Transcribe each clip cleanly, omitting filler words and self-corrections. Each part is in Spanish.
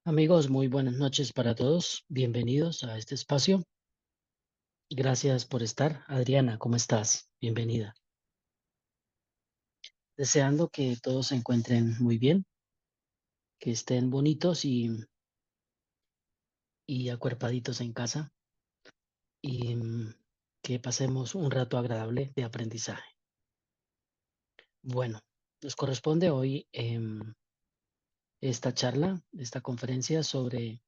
Amigos, muy buenas noches para todos. Bienvenidos a este espacio. Gracias por estar. Adriana, ¿cómo estás? Bienvenida. Deseando que todos se encuentren muy bien, que estén bonitos y acuerpaditos en casa y que pasemos un rato agradable de aprendizaje. Bueno, nos corresponde hoy esta charla, esta conferencia sobre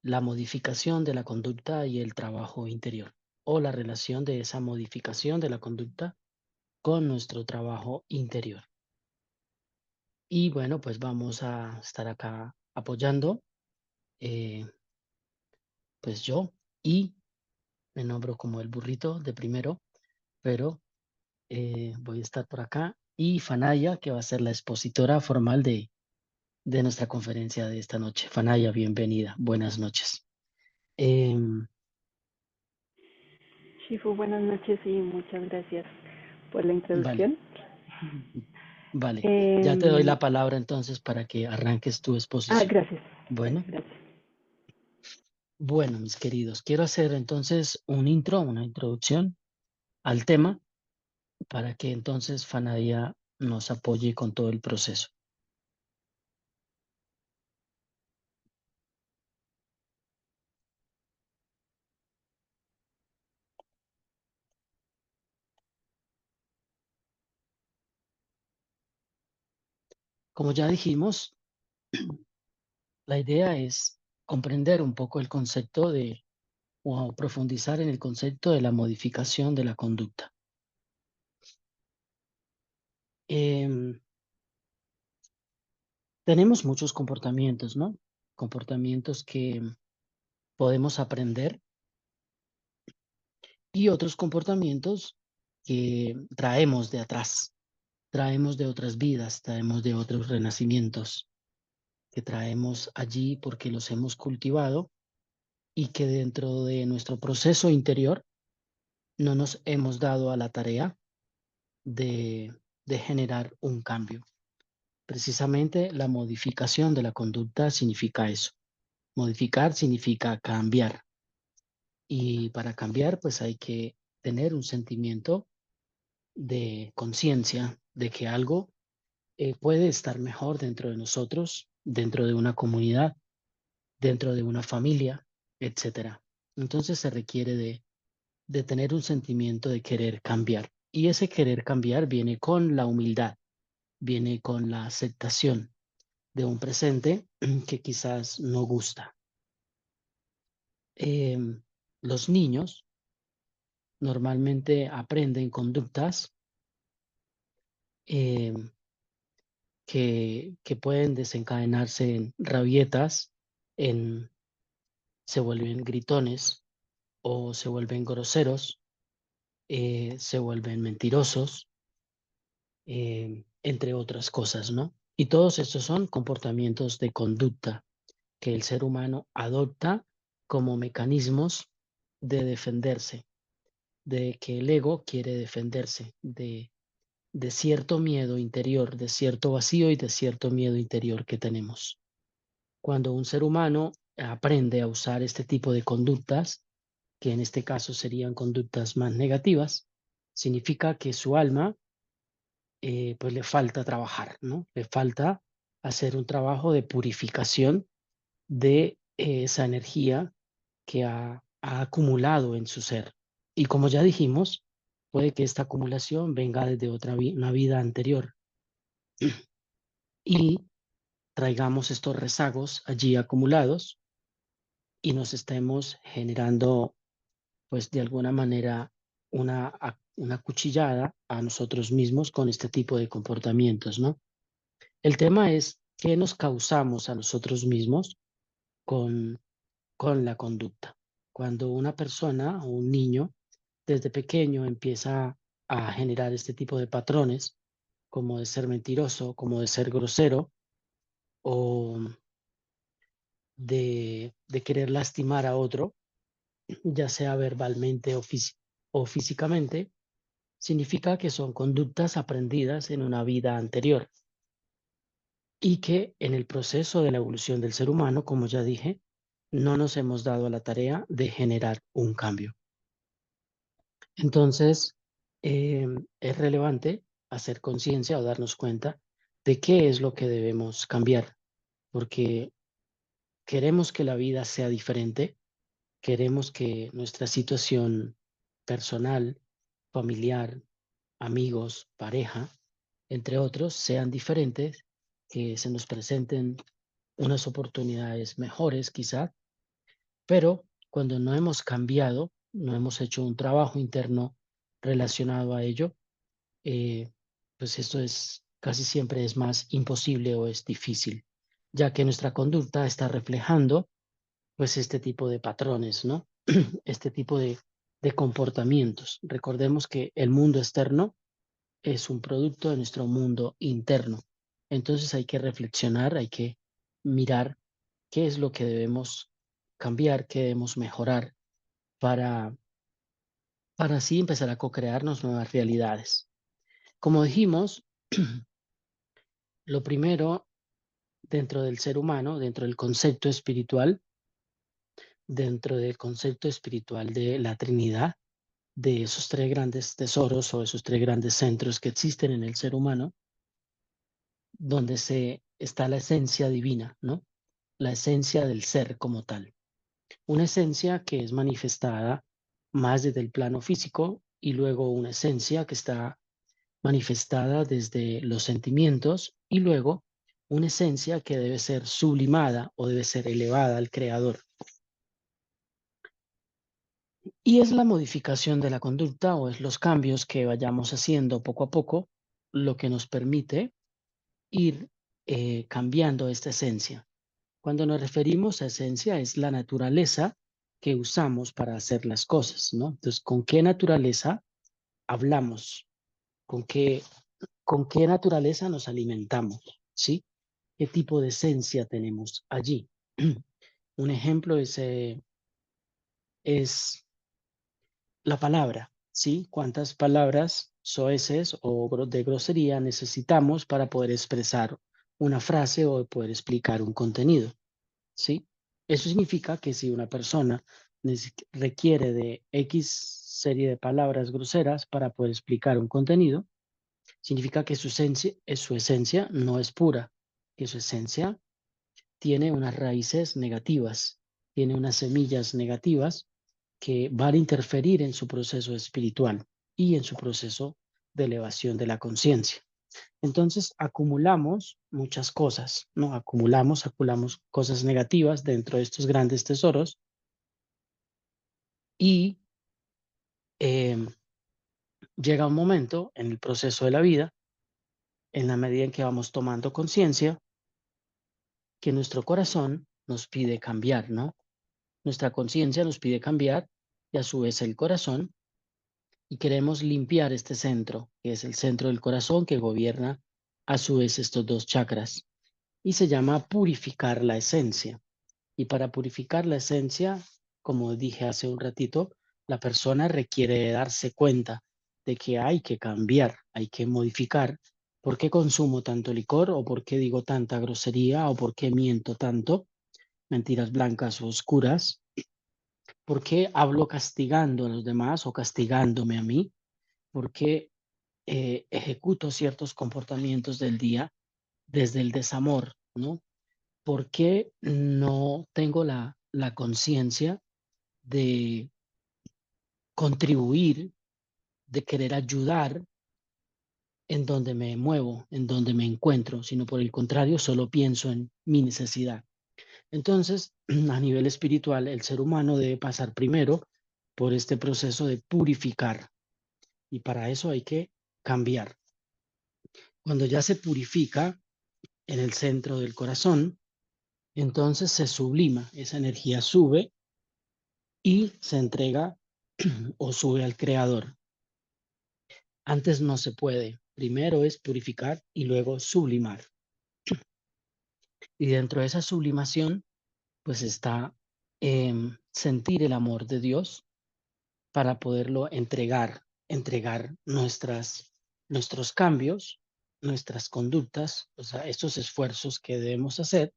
la modificación de la conducta y el trabajo interior, o la relación de esa modificación de la conducta con nuestro trabajo interior. Y bueno, pues vamos a estar acá apoyando, eh, pues yo, y me nombro como el burrito de primero, pero voy a estar por acá, y Fanaya, que va a ser la expositora formal de nuestra conferencia de esta noche. Fanaya, bienvenida, buenas noches. Em, Shifu, buenas noches y muchas gracias por la vale, introducción. vale, ya te doy Eh, la palabra entonces para que arranques tu exposición. Gracias, Bueno. gracias. Bueno, mis queridos, quiero hacer entonces un intro, una introducción al tema para que entonces Fanadia nos apoye con todo el proceso. Como ya dijimos, la idea es comprender un poco el concepto de, o profundizar en el concepto de la modificación de la conducta. Em, Tenemos muchos comportamientos, ¿no? Comportamientos que podemos aprender y otros comportamientos que traemos de atrás, traemos de otras vidas, traemos de otros renacimientos, que traemos allí porque los hemos cultivado y que dentro de nuestro proceso interior no nos hemos dado a la tarea de generar un cambio. Precisamente la modificación de la conducta significa eso. Modificar significa cambiar. Y para cambiar, pues hay que tener un sentimiento de conciencia de que algo puede estar mejor dentro de nosotros, dentro de una comunidad, dentro de una familia, etcétera. Entonces se requiere de tener un sentimiento de querer cambiar. Y ese querer cambiar viene con la humildad, viene con la aceptación de un presente que quizás no gusta. Los niños normalmente aprenden conductas em, que pueden desencadenarse en rabietas, en, se vuelven gritones o se vuelven groseros, se vuelven mentirosos, entre otras cosas, ¿no? Y todos estos son comportamientos de conducta que el ser humano adopta como mecanismos de defenderse, de que el ego quiere defenderse de cierto miedo interior, de cierto vacío y de cierto miedo interior que tenemos. Cuando un ser humano aprende a usar este tipo de conductas, que en este caso serían conductas más negativas, significa que su alma pues le falta trabajar, ¿no? Le falta hacer un trabajo de purificación de esa energía que ha acumulado en su ser. Y como ya dijimos, puede que esta acumulación venga desde una vida anterior y traigamos estos rezagos allí acumulados y nos estemos generando, pues de alguna manera, una cuchillada a nosotros mismos con este tipo de comportamientos, ¿no? El tema es qué nos causamos a nosotros mismos con, con la conducta. Cuando una persona o un niño desde pequeño empieza a generar este tipo de patrones, como de ser mentiroso, como de ser grosero o de querer lastimar a otro, ya sea verbalmente o físicamente, significa que son conductas aprendidas en una vida anterior. y que en el proceso de la evolución del ser humano, como ya dije, no nos hemos dado a la tarea de generar un cambio. Entonces, es relevante hacer conciencia o darnos cuenta de qué es lo que debemos cambiar, porque queremos que la vida sea diferente, queremos que nuestra situación personal, familiar, amigos, pareja, entre otros, sean diferentes, que se nos presenten unas oportunidades mejores quizá, pero cuando no hemos cambiado, no hemos hecho un trabajo interno relacionado a ello, eh, pues esto es casi siempre es más imposible o es difícil, ya que nuestra conducta está reflejando pues este tipo de patrones, ¿no? Este tipo de comportamientos. Recordemos que el mundo externo es un producto de nuestro mundo interno. Entonces hay que reflexionar, hay que mirar qué es lo que debemos cambiar, qué debemos mejorar para, para así empezar a co-crearnos nuevas realidades. Como dijimos, lo primero dentro del ser humano, dentro del concepto espiritual de la Trinidad, de esos tres grandes tesoros o esos tres grandes centros que existen en el ser humano, donde está la esencia divina, ¿no? La esencia del ser como tal. Una esencia que es manifestada más desde el plano físico y luego una esencia que está manifestada desde los sentimientos y luego una esencia que debe ser sublimada o debe ser elevada al creador. Y es la modificación de la conducta o es los cambios que vayamos haciendo poco a poco lo que nos permite ir cambiando esta esencia. Cuando nos referimos a esencia es la naturaleza que usamos para hacer las cosas, ¿no? Entonces, ¿con qué naturaleza hablamos? ¿Con qué, con qué naturaleza nos alimentamos? ¿Sí? ¿Qué tipo de esencia tenemos allí? Un ejemplo es la palabra, ¿sí? ¿Cuántas palabras soeces o de grosería necesitamos para poder expresar una frase o poder explicar un contenido? ¿Sí? Eso significa que si una persona requiere de X serie de palabras groseras para poder explicar un contenido, significa que su esencia no es pura, que su esencia tiene unas raíces negativas, tiene unas semillas negativas que van a interferir en su proceso espiritual y en su proceso de elevación de la conciencia. Entonces acumulamos muchas cosas, ¿no? Acumulamos cosas negativas dentro de estos grandes tesoros y em, llega un momento en el proceso de la vida, en la medida en que vamos tomando conciencia, que nuestro corazón nos pide cambiar, ¿no? Nuestra conciencia nos pide cambiar y a su vez el corazón y queremos limpiar este centro, que es el centro del corazón que gobierna a su vez estos dos chakras y se llama purificar la esencia. Y para purificar la esencia, como dije hace un ratito, la persona requiere de darse cuenta de que hay que cambiar, hay que modificar. ¿Por qué consumo tanto licor o por qué digo tanta grosería o por qué miento tanto? Mentiras blancas o oscuras. ¿Por qué hablo castigando a los demás o castigándome a mí? ¿Por qué ejecuto ciertos comportamientos del día desde el desamor, ¿no? ¿Por qué no tengo la conciencia de contribuir, de querer ayudar en donde me muevo, en donde me encuentro, sino por el contrario, solo pienso en mi necesidad? Entonces, a nivel espiritual, el ser humano debe pasar primero por este proceso de purificar y para eso hay que cambiar. Cuando ya se purifica en el centro del corazón, entonces se sublima, esa energía sube y se entrega o sube al creador. Antes no se puede. Primero es purificar y luego sublimar. Y dentro de esa sublimación, pues está sentir el amor de Dios para poderlo entregar nuestros cambios nuestras conductas, o sea, estos esfuerzos que debemos hacer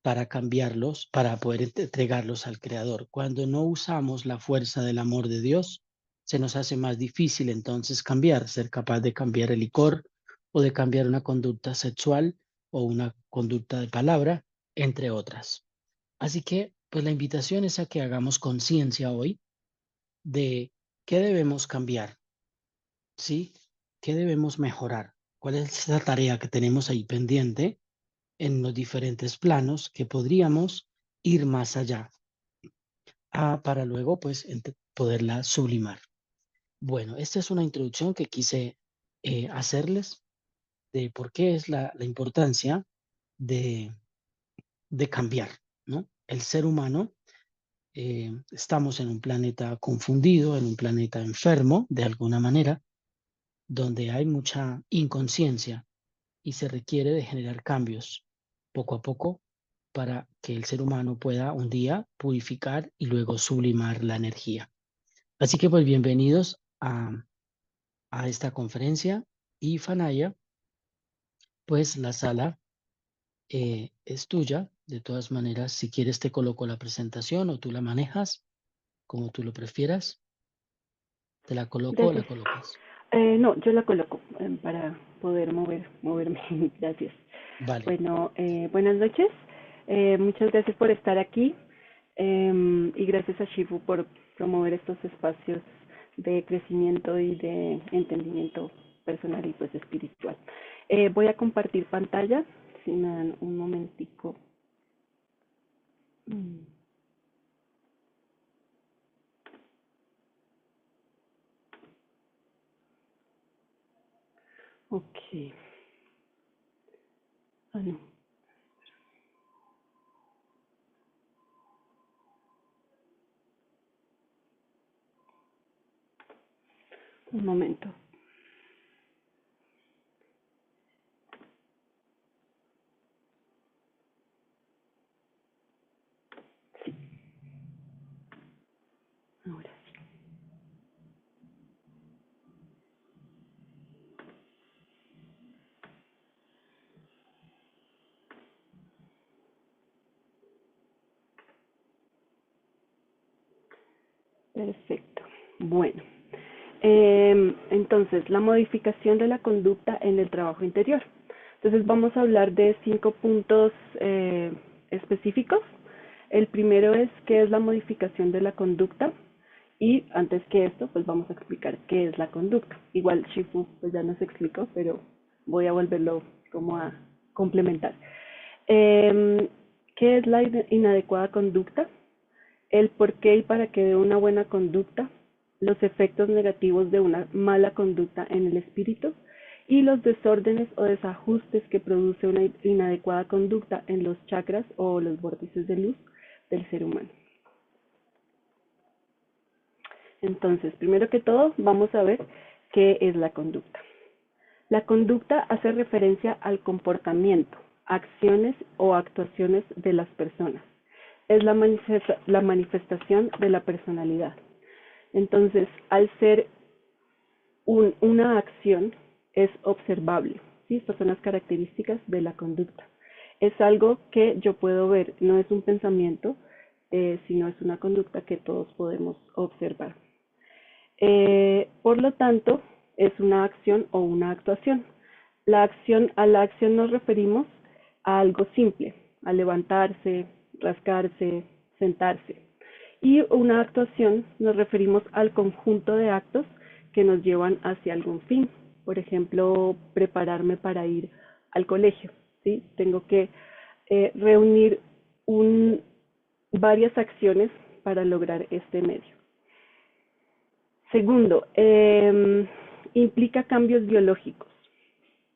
para cambiarlos, para poder entregarlos al Creador. Cuando no usamos la fuerza del amor de Dios, se nos hace más difícil entonces cambiar, ser capaz de cambiar el licor o de cambiar una conducta sexual o una conducta de palabra, entre otras. Así que, pues la invitación es a que hagamos conciencia hoy de qué debemos cambiar, ¿sí? ¿Qué debemos mejorar? ¿Cuál es la tarea que tenemos ahí pendiente en los diferentes planos que podríamos ir más allá para luego pues poderla sublimar? Bueno, esta es una introducción que quise hacerles de por qué es la importancia de, de cambiar, ¿no? El ser humano, estamos en un planeta confundido, en un planeta enfermo de alguna manera, donde hay mucha inconsciencia y se requiere de generar cambios poco a poco para que el ser humano pueda un día purificar y luego sublimar la energía. Así que pues bienvenidos a esta conferencia y Fanaya, pues la sala es tuya. De todas maneras, si quieres te coloco la presentación o tú la manejas, como tú lo prefieras. Te la coloco o la Gracias. colocas. No, yo la coloco para poder moverme. Gracias. Vale. Bueno, buenas noches. Muchas gracias por estar aquí y gracias a Shifu por promover estos espacios de crecimiento y de entendimiento personal y pues espiritual. Voy a compartir pantalla, si me dan un momentico. Ok. Ah, no. Un momento. Sí, ahora sí. Perfecto. Bueno, entonces, la modificación de la conducta en el trabajo interior. Entonces, vamos a hablar de 5 puntos específicos. El primero es qué es la modificación de la conducta. Y antes que esto, pues vamos a explicar qué es la conducta. Igual Shifu pues ya nos explicó, pero voy a volverlo como a complementar. ¿Qué es la inadecuada conducta? El por qué y para qué de una buena conducta, los efectos negativos de una mala conducta en el espíritu y los desórdenes o desajustes que produce una inadecuada conducta en los chakras o los vórtices de luz del ser humano. Entonces, primero que todo, vamos a ver qué es la conducta. La conducta hace referencia al comportamiento, acciones o actuaciones de las personas. Es la manifestación de la personalidad. Entonces, al ser una acción, es observable. ¿Sí? Estas son las características de la conducta. Es algo que yo puedo ver, no es un pensamiento, sino es una conducta que todos podemos observar. Por lo tanto, es una acción o una actuación. A la acción nos referimos a algo simple, a levantarse, rascarse, sentarse. Y una actuación nos referimos al conjunto de actos que nos llevan hacia algún fin. Por ejemplo, prepararme para ir al colegio. ¿Sí? Tengo que reunir varias acciones para lograr este medio. Segundo, implica cambios biológicos.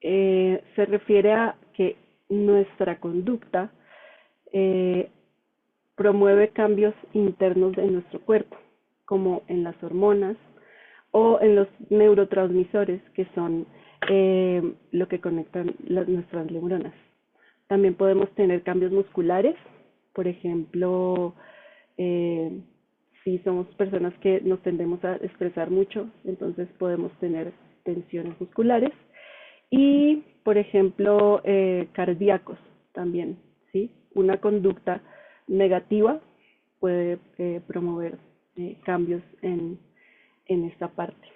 Se refiere a que nuestra conducta promueve cambios internos en nuestro cuerpo, como en las hormonas o en los neurotransmisores, que son lo que conectan nuestras neuronas. También podemos tener cambios musculares, por ejemplo, si somos personas que nos tendemos a estresar mucho, entonces podemos tener tensiones musculares Y, por ejemplo, cardíacos también, ¿sí? Una conducta negativa puede promover cambios en esta parte.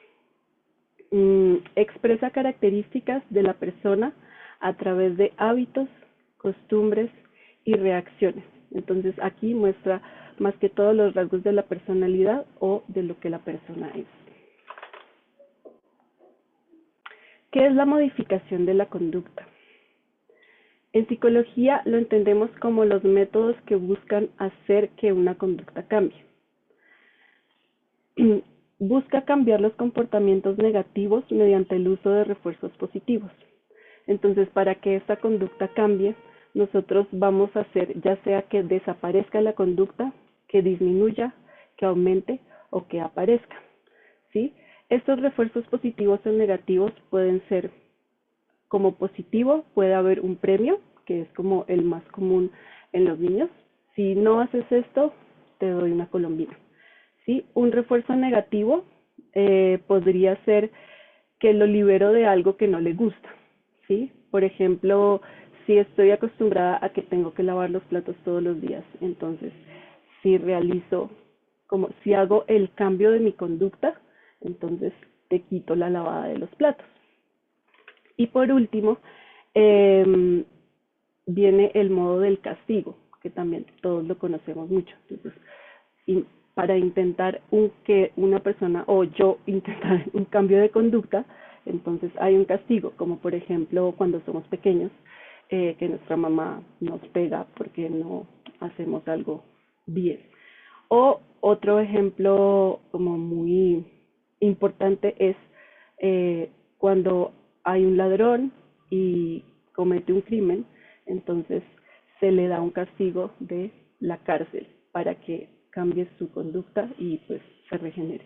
Expresa características de la persona a través de hábitos, costumbres y reacciones. Entonces aquí muestra más que todo los rasgos de la personalidad o de lo que la persona es. ¿Qué es la modificación de la conducta? En psicología lo entendemos como los métodos que buscan hacer que una conducta cambie. Busca cambiar los comportamientos negativos mediante el uso de refuerzos positivos. Entonces, para que esta conducta cambie, nosotros vamos a hacer ya sea que desaparezca la conducta, que disminuya, que aumente o que aparezca, ¿sí? Estos refuerzos positivos o negativos pueden ser como positivo, puede haber un premio, que es como el más común en los niños. Si no haces esto, te doy una colombina. ¿Sí? Un refuerzo negativo podría ser que lo libero de algo que no le gusta. ¿Sí? Por ejemplo, si estoy acostumbrada a que tengo que lavar los platos todos los días, entonces si realizo, como si hago el cambio de mi conducta, entonces te quito la lavada de los platos. Y por último, viene el modo del castigo, que también todos lo conocemos mucho. Entonces, para intentar que una persona o yo intentar un cambio de conducta, entonces hay un castigo, como por ejemplo cuando somos pequeños, que nuestra mamá nos pega porque no hacemos algo bien. O otro ejemplo como muy importante es cuando hay un ladrón y comete un crimen, entonces se le da un castigo de la cárcel para que cambie su conducta y pues se regenere.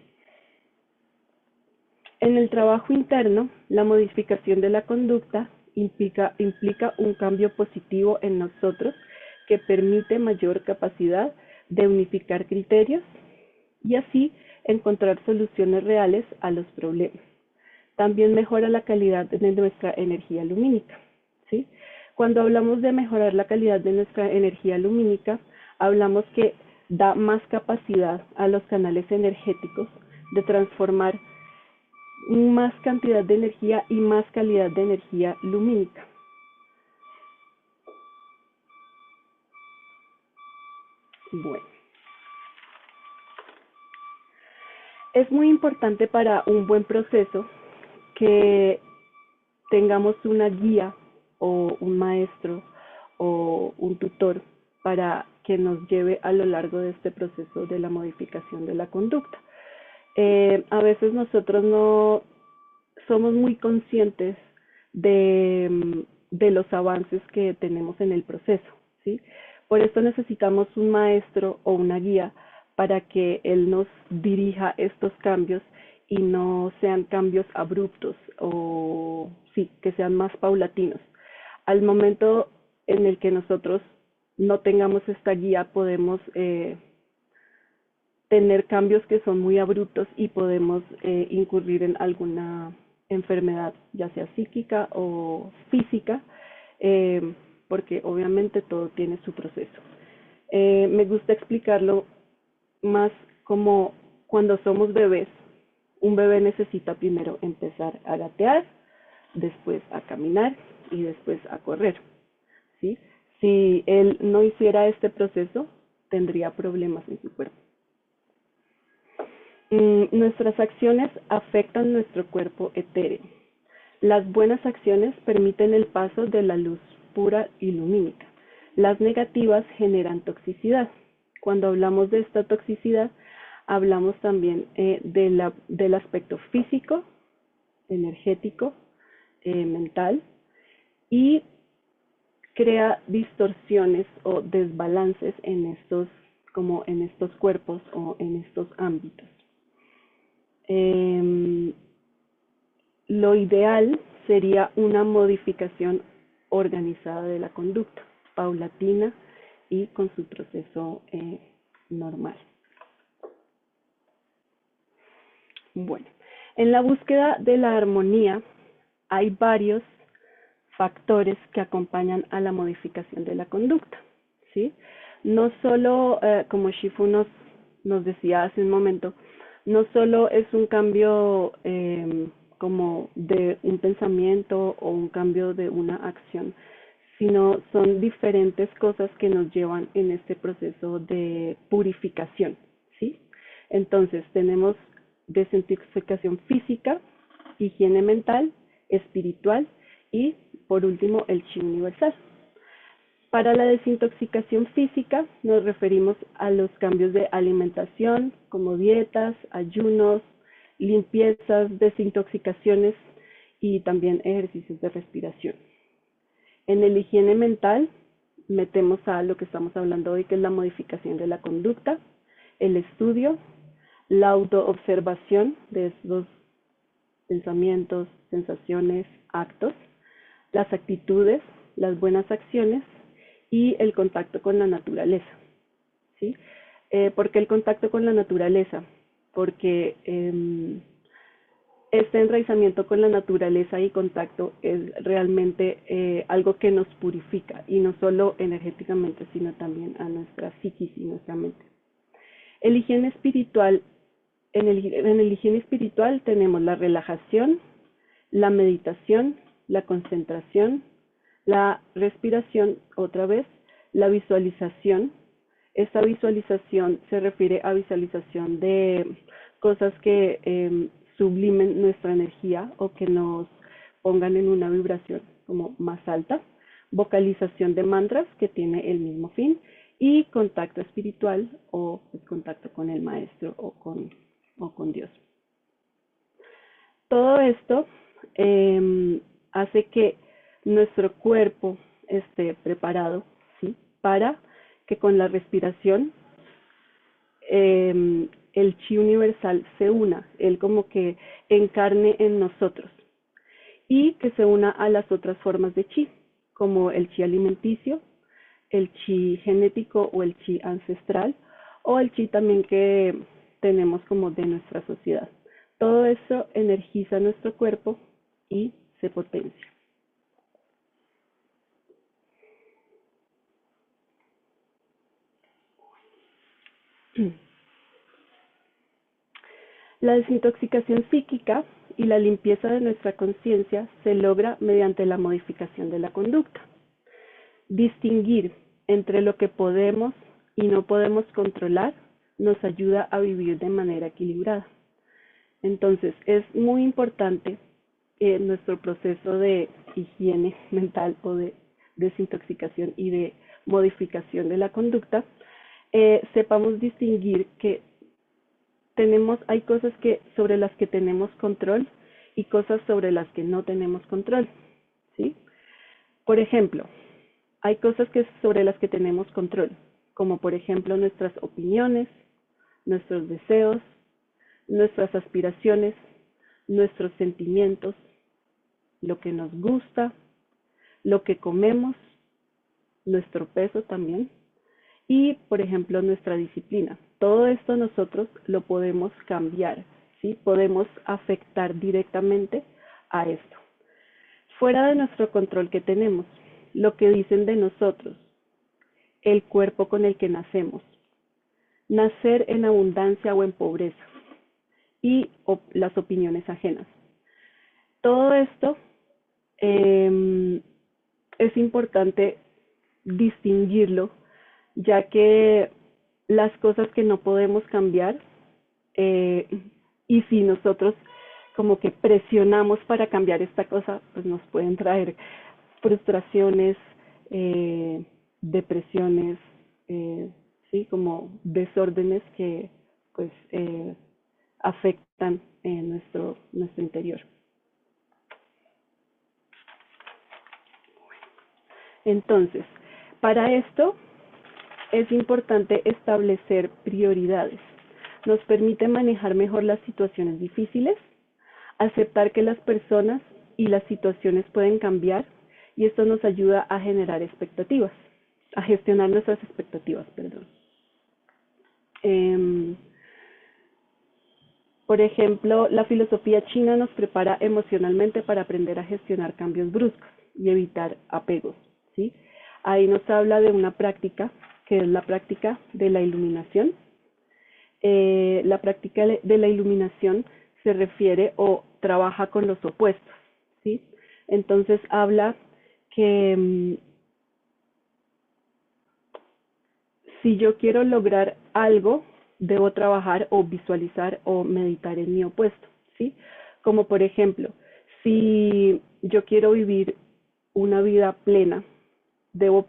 En el trabajo interno, la modificación de la conducta implica un cambio positivo en nosotros que permite mayor capacidad de unificar criterios y así encontrar soluciones reales a los problemas. También mejora la calidad de nuestra energía lumínica, ¿sí? Cuando hablamos de mejorar la calidad de nuestra energía lumínica, hablamos que da más capacidad a los canales energéticos de transformar más cantidad de energía y más calidad de energía lumínica. Bueno, es muy importante para un buen proceso que tengamos una guía o un maestro o un tutor para que nos lleve a lo largo de este proceso de la modificación de la conducta. A veces nosotros no somos muy conscientes de los avances que tenemos en el proceso, ¿sí? Por esto necesitamos un maestro o una guía para que él nos dirija estos cambios y no sean cambios abruptos o sí, que sean más paulatinos. Al momento en el que nosotros no tengamos esta guía, podemos tener cambios que son muy abruptos y podemos incurrir en alguna enfermedad, ya sea psíquica o física, porque obviamente todo tiene su proceso. Me gusta explicarlo más como cuando somos bebés. Un bebé necesita primero empezar a gatear, después a caminar y después a correr, ¿sí? Si él no hiciera este proceso, tendría problemas en su cuerpo. Nuestras acciones afectan nuestro cuerpo etéreo. Las buenas acciones permiten el paso de la luz pura y lumínica. Las negativas generan toxicidad. Cuando hablamos de esta toxicidad, hablamos también del aspecto físico, energético, mental, y crea distorsiones o desbalances en estos, como en estos cuerpos o en estos ámbitos. Lo ideal sería una modificación organizada de la conducta, paulatina y con su proceso normal. Bueno, en la búsqueda de la armonía hay varios factores que acompañan a la modificación de la conducta, ¿sí? No solo, como Shifu nos decía hace un momento, no solo es un cambio como de un pensamiento o un cambio de una acción, sino son diferentes cosas que nos llevan en este proceso de purificación, ¿sí? Entonces, tenemos desintoxicación física, higiene mental, espiritual y, por último, el chi universal. Para la desintoxicación física nos referimos a los cambios de alimentación, como dietas, ayunos, limpiezas, desintoxicaciones y también ejercicios de respiración. En el higiene mental metemos a lo que estamos hablando hoy, que es la modificación de la conducta, el estudio, la autoobservación de estos pensamientos, sensaciones, actos, las actitudes, las buenas acciones y el contacto con la naturaleza, ¿sí? ¿Por qué el contacto con la naturaleza? Porque este enraizamiento con la naturaleza y contacto es realmente algo que nos purifica, y no solo energéticamente, sino también a nuestra psiquis y nuestra mente. El higiene espiritual, en el higiene espiritual tenemos la relajación, la meditación, la concentración, la respiración, otra vez, la visualización. Esta visualización se refiere a visualización de cosas que sublimen nuestra energía o que nos pongan en una vibración como más alta. Vocalización de mantras, que tiene el mismo fin, y contacto espiritual o pues, contacto con el maestro o con Dios. Todo esto hace que nuestro cuerpo esté preparado, ¿sí? Para que con la respiración el chi universal se una, él como que encarne en nosotros, y que se una a las otras formas de chi, como el chi alimenticio, el chi genético o el chi ancestral, o el chi también que tenemos como de nuestra sociedad. Todo eso energiza nuestro cuerpo y se potencia. La desintoxicación psíquica y la limpieza de nuestra conciencia se logra mediante la modificación de la conducta. Distinguir entre lo que podemos y no podemos controlar nos ayuda a vivir de manera equilibrada. Entonces, es muy importante que nuestro proceso de higiene mental o de desintoxicación y de modificación de la conducta, sepamos distinguir que hay cosas sobre las que tenemos control y cosas sobre las que no tenemos control, ¿sí? Por ejemplo, hay cosas sobre las que tenemos control, como por ejemplo nuestras opiniones, nuestros deseos, nuestras aspiraciones, nuestros sentimientos, lo que nos gusta, lo que comemos, nuestro peso también, y por ejemplo nuestra disciplina. Todo esto nosotros lo podemos cambiar, ¿sí? Podemos afectar directamente a esto. Fuera de nuestro control que tenemos, lo que dicen de nosotros, el cuerpo con el que nacemos, nacer en abundancia o en pobreza, y las opiniones ajenas. Todo esto es importante distinguirlo, ya que las cosas que no podemos cambiar, y si nosotros como que presionamos para cambiar esta cosa, pues nos pueden traer frustraciones, depresiones, sí, como desórdenes que pues afectan nuestro interior. Entonces, para esto es importante establecer prioridades. Nos permite manejar mejor las situaciones difíciles, aceptar que las personas y las situaciones pueden cambiar, y esto nos ayuda a generar expectativas, a gestionar nuestras expectativas, perdón. Por ejemplo, la filosofía china nos prepara emocionalmente para aprender a gestionar cambios bruscos. y evitar apegos, ¿sí? Ahí nos habla de una práctica que es la práctica de la iluminación. La práctica de la iluminación se refiere o trabaja con los opuestos, ¿sí? Entonces habla que si yo quiero lograr algo, debo trabajar o visualizar o meditar en mi opuesto, ¿sí? Como por ejemplo, si yo quiero vivir una vida plena, debo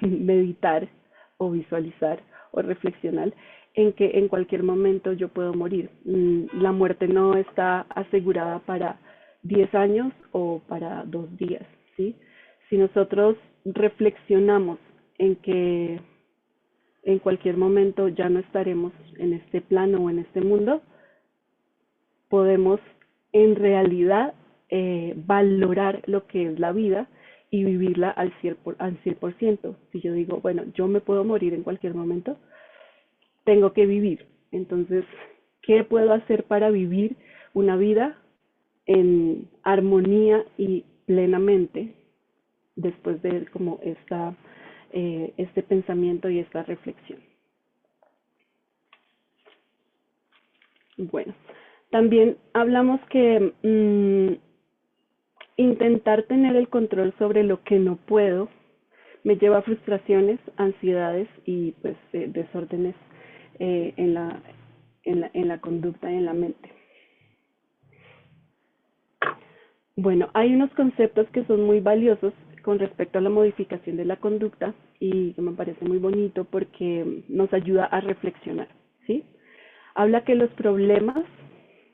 meditar o visualizar o reflexionar en que en cualquier momento yo puedo morir. La muerte no está asegurada para 10 años o para 2 días, ¿sí? Si nosotros reflexionamos en que en cualquier momento ya no estaremos en este plano o en este mundo, podemos en realidad valorar lo que es la vida y vivirla al 100%. Si yo digo, bueno, yo me puedo morir en cualquier momento, tengo que vivir. Entonces, ¿qué puedo hacer para vivir una vida en armonía y plenamente después de como este pensamiento y esta reflexión? Bueno, también hablamos que intentar tener el control sobre lo que no puedo me lleva a frustraciones, ansiedades y pues desórdenes en la conducta y en la mente. Bueno, hay unos conceptos que son muy valiosos con respecto a la modificación de la conducta y que me parece muy bonito porque nos ayuda a reflexionar, ¿sí? Habla que los problemas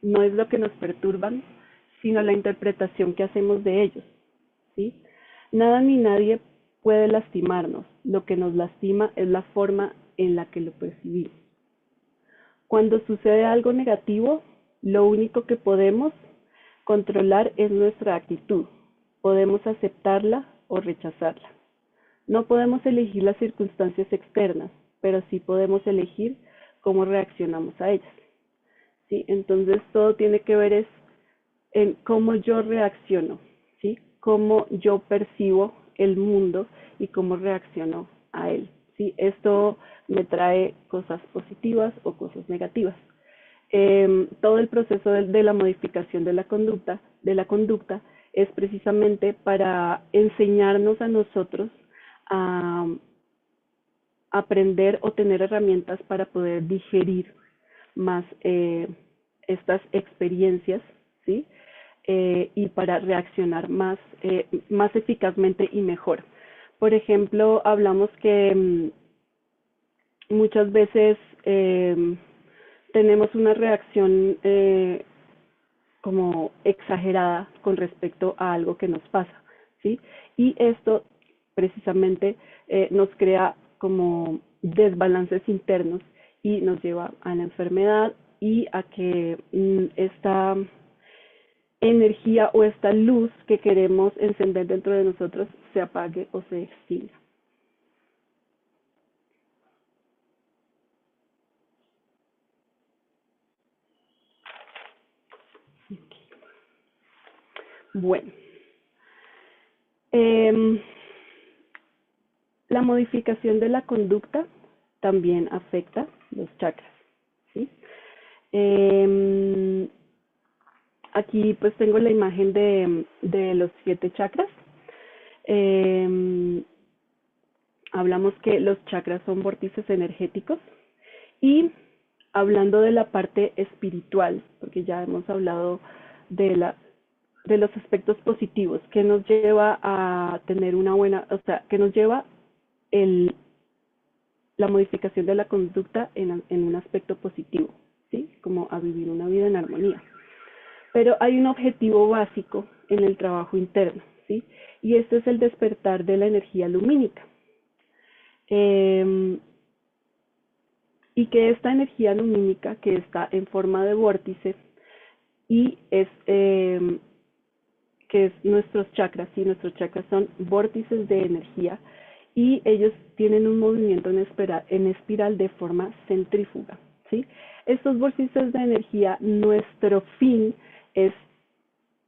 no es lo que nos perturban, sino la interpretación que hacemos de ellos, ¿sí? Nada ni nadie puede lastimarnos, lo que nos lastima es la forma en la que lo percibimos. Cuando sucede algo negativo, lo único que podemos controlar es nuestra actitud. Podemos aceptarla o rechazarla. No podemos elegir las circunstancias externas, pero sí podemos elegir cómo reaccionamos a ellas, ¿sí? Entonces todo tiene que ver en cómo yo reacciono, ¿sí? Cómo yo percibo el mundo y cómo reacciono a él, ¿sí? Esto me trae cosas positivas o cosas negativas. Todo el proceso de la modificación de la conducta es precisamente para enseñarnos a nosotros a aprender o tener herramientas para poder digerir más estas experiencias, ¿sí? Y para reaccionar más eficazmente y mejor. Por ejemplo, hablamos que muchas veces tenemos una reacción como exagerada con respecto a algo que nos pasa, ¿sí? Y esto precisamente nos crea como desbalances internos y nos lleva a la enfermedad y a que esta energía o esta luz que queremos encender dentro de nosotros se apague o se extinga. Bueno, la modificación de la conducta también afecta los chakras, ¿sí? Aquí pues tengo la imagen de los 7 chakras. Hablamos que los chakras son vórtices energéticos y hablando de la parte espiritual, porque ya hemos hablado de los aspectos positivos que nos lleva a tener una buena, o sea, que nos lleva la modificación de la conducta en un aspecto positivo, ¿sí? Como a vivir una vida en armonía. Pero hay un objetivo básico en el trabajo interno, ¿sí? Y este es el despertar de la energía lumínica. Y que esta energía lumínica que está en forma de vórtice y que es nuestros chakras, ¿sí? Nuestros chakras son vórtices de energía y ellos tienen un movimiento en espiral de forma centrífuga, ¿sí? Estos vórtices de energía, nuestro fin es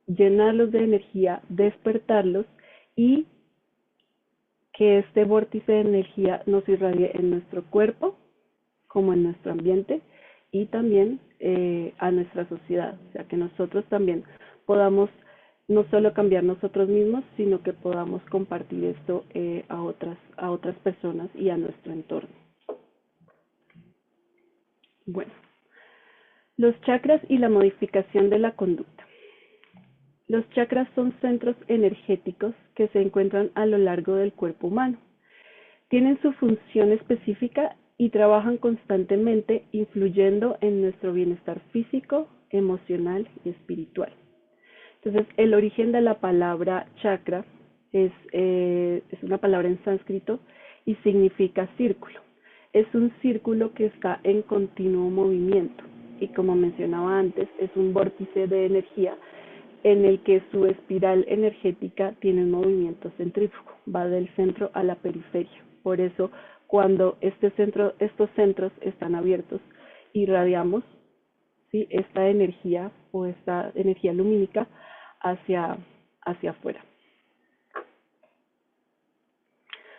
llenarlos de energía, despertarlos y que este vórtice de energía nos irradie en nuestro cuerpo como en nuestro ambiente y también a nuestra sociedad, o sea que nosotros también podamos no solo cambiar nosotros mismos, sino que podamos compartir esto a otras personas y a nuestro entorno. Bueno, los chakras y la modificación de la conducta. Los chakras son centros energéticos que se encuentran a lo largo del cuerpo humano. Tienen su función específica y trabajan constantemente influyendo en nuestro bienestar físico, emocional y espiritual. Entonces, el origen de la palabra chakra es una palabra en sánscrito y significa círculo. Es un círculo que está en continuo movimiento y, como mencionaba antes, es un vórtice de energía en el que su espiral energética tiene un movimiento centrífugo, va del centro a la periferia. Por eso, cuando estos centros están abiertos, irradiamos, ¿sí?, esta energía o esta energía lumínica hacia afuera.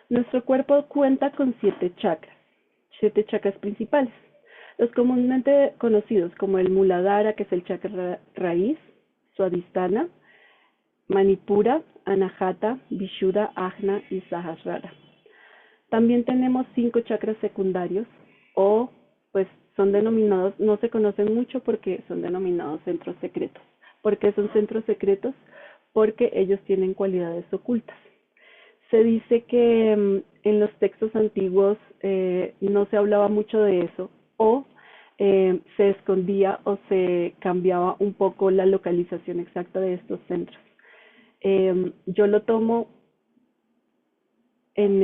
Nuestro cuerpo cuenta con 7 chakras principales. Los comúnmente conocidos como el Muladhara, que es el chakra raíz, Swadhisthana, Manipura, Anahata, Vishuddha, Ajna y Sahasrara. También tenemos 5 chakras secundarios o pues son denominados, no se conocen mucho porque son denominados centros secretos. ¿Por qué son centros secretos? Porque ellos tienen cualidades ocultas. Se dice que en los textos antiguos no se hablaba mucho de eso o se escondía o se cambiaba un poco la localización exacta de estos centros. Yo lo tomo en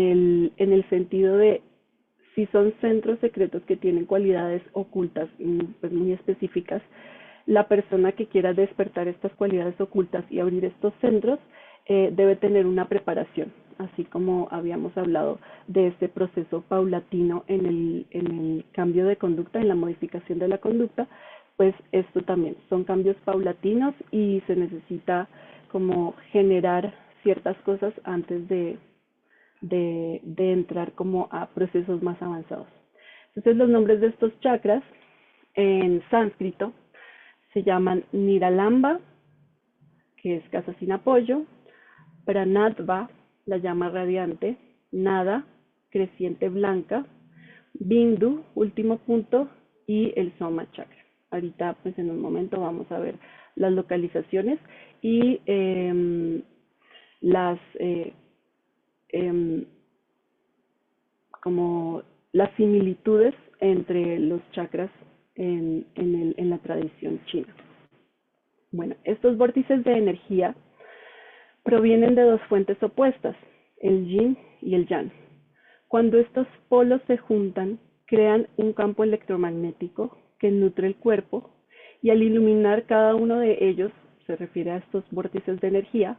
el sentido de si son centros secretos que tienen cualidades ocultas pues muy específicas, la persona que quiera despertar estas cualidades ocultas y abrir estos centros debe tener una preparación, así como habíamos hablado de este proceso paulatino en el cambio de conducta, en la modificación de la conducta, pues esto también son cambios paulatinos y se necesita como generar ciertas cosas antes de entrar como a procesos más avanzados. Entonces los nombres de estos chakras en sánscrito se llaman Niralamba, que es casa sin apoyo, Pranatva, la llama radiante, Nada, creciente blanca, Bindu, último punto, y el Soma chakra. Ahorita, pues en un momento vamos a ver las localizaciones y como las similitudes entre los chakras en la tradición china. Bueno, estos vórtices de energía provienen de dos fuentes opuestas, el yin y el yang. Cuando estos polos se juntan, crean un campo electromagnético que nutre el cuerpo y al iluminar cada uno de ellos, se refiere a estos vórtices de energía,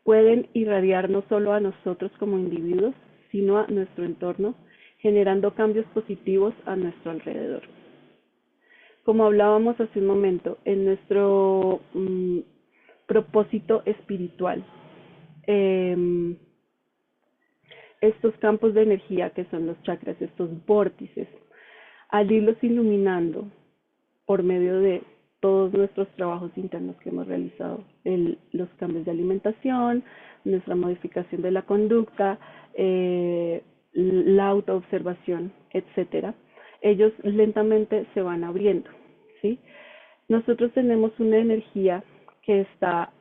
pueden irradiar no solo a nosotros como individuos, sino a nuestro entorno, generando cambios positivos a nuestro alrededor. Como hablábamos hace un momento, en nuestro propósito espiritual, estos campos de energía que son los chakras, estos vórtices, al irlos iluminando por medio de todos nuestros trabajos internos que hemos realizado, los cambios de alimentación, nuestra modificación de la conducta, la autoobservación, etcétera, ellos lentamente se van abriendo, ¿sí? Nosotros tenemos una energía que está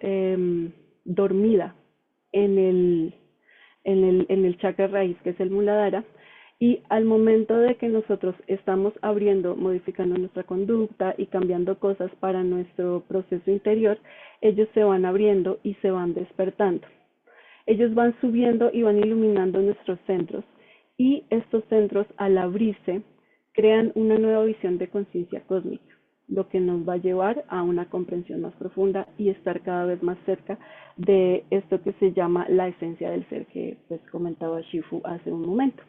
dormida en el chakra raíz, que es el Muladhara, y al momento de que nosotros estamos abriendo, modificando nuestra conducta y cambiando cosas para nuestro proceso interior, ellos se van abriendo y se van despertando. Ellos van subiendo y van iluminando nuestros centros, y estos centros, al abrirse, crean una nueva visión de conciencia cósmica, lo que nos va a llevar a una comprensión más profunda y estar cada vez más cerca de esto que se llama la esencia del ser, que pues comentaba Shifu hace un momento.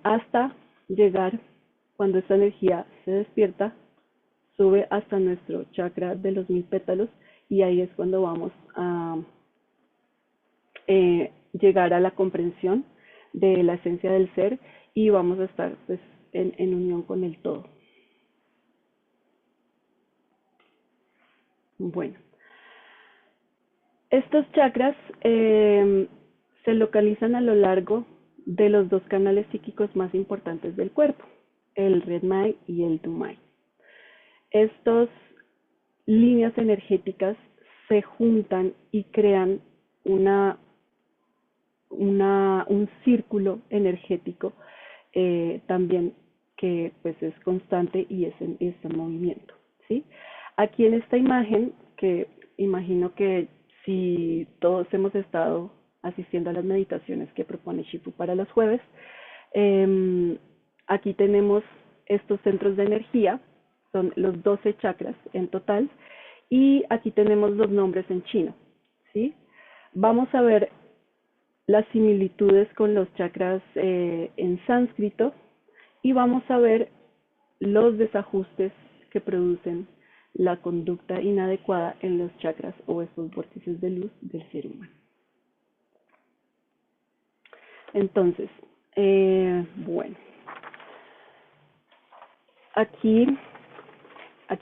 Hasta llegar, cuando esta energía se despierta, sube hasta nuestro chakra de los 1000 pétalos, y ahí es cuando vamos llegar a la comprensión de la esencia del ser y vamos a estar pues en unión con el todo. Bueno, estos chakras se localizan a lo largo de los dos canales psíquicos más importantes del cuerpo, el Redmai y el Dumai. Estas líneas energéticas se juntan y crean un círculo energético también que pues es constante y es en movimiento, ¿sí? Aquí en esta imagen, que imagino que si todos hemos estado asistiendo a las meditaciones que propone Shifu para los jueves, aquí tenemos estos centros de energía, son los 12 chakras en total, y aquí tenemos los nombres en chino, ¿sí? Vamos a ver las similitudes con los chakras en sánscrito y vamos a ver los desajustes que producen la conducta inadecuada en los chakras o estos vórtices de luz del ser humano. Entonces, bueno, aquí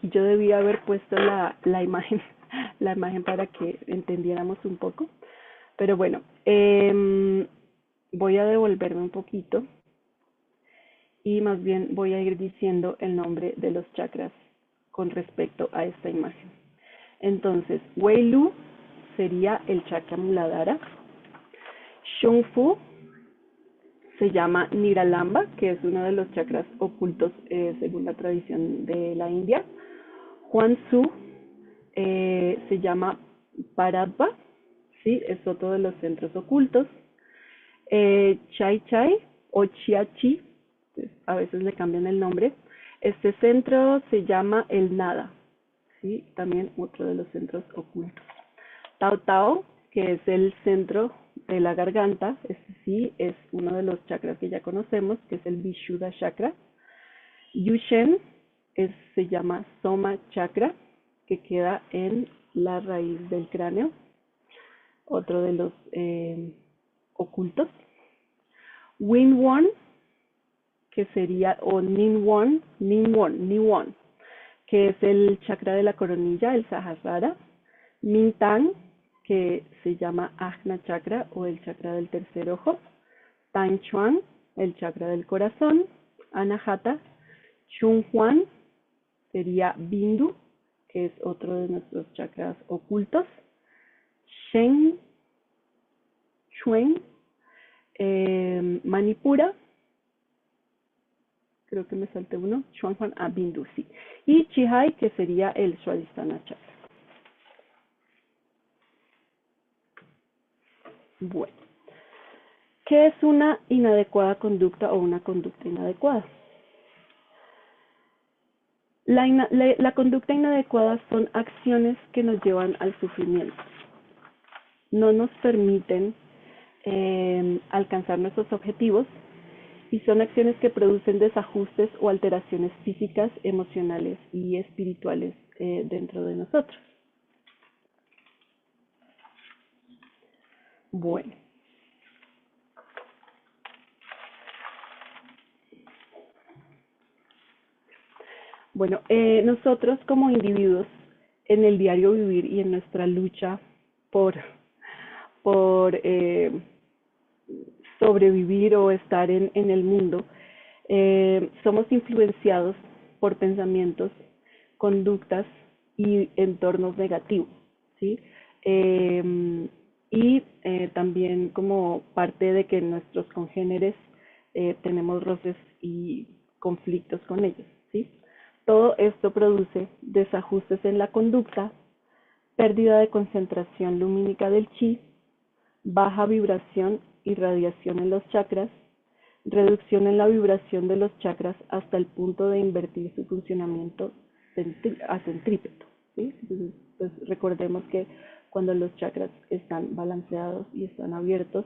yo debía haber puesto la imagen para que entendiéramos un poco. Pero bueno, voy a devolverme un poquito y más bien voy a ir diciendo el nombre de los chakras con respecto a esta imagen. Entonces, Wei Lu sería el chakra Muladhara. Shung Fu se llama Niralamba, que es uno de los chakras ocultos según la tradición de la India. Huan Su se llama Paradva, ¿sí? Es otro de los centros ocultos. Chai Chai o Chia Chi, pues, a veces le cambian el nombre. Este centro se llama el Nada, ¿sí? También otro de los centros ocultos. Tao Tao, que es el centro de la garganta, este sí es uno de los chakras que ya conocemos, que es el Vishuddha Chakra. Yushen se llama Soma Chakra, que queda en la raíz del cráneo, otro de los ocultos. Winwon, que sería, o Ninwon, que es el chakra de la coronilla, el Sahasrara. Mintang, que se llama Ajna Chakra o el chakra del tercer ojo. Tan Chuan, el chakra del corazón. Anahata. Chun Huan sería Bindu, que es otro de nuestros chakras ocultos. Shen Chuen, Manipura, creo que me salté uno, Chuan Huan, Bindu, sí. Y Chihai, que sería el Swadhisthana Chakra. Bueno, ¿qué es una inadecuada conducta o una conducta inadecuada? La conducta inadecuada son acciones que nos llevan al sufrimiento. No nos permiten alcanzar nuestros objetivos y son acciones que producen desajustes o alteraciones físicas, emocionales y espirituales dentro de nosotros. Bueno. Bueno, nosotros como individuos en el diario vivir y en nuestra lucha por sobrevivir o estar en el mundo, somos influenciados por pensamientos, conductas y entornos negativos, ¿sí? Y también como parte de que nuestros congéneres tenemos roces y conflictos con ellos, ¿sí? Todo esto produce desajustes en la conducta, pérdida de concentración lumínica del chi, baja vibración y radiación en los chakras, reducción en la vibración de los chakras hasta el punto de invertir su funcionamiento a centrípeto, ¿sí? Entonces, pues recordemos que cuando los chakras están balanceados y están abiertos,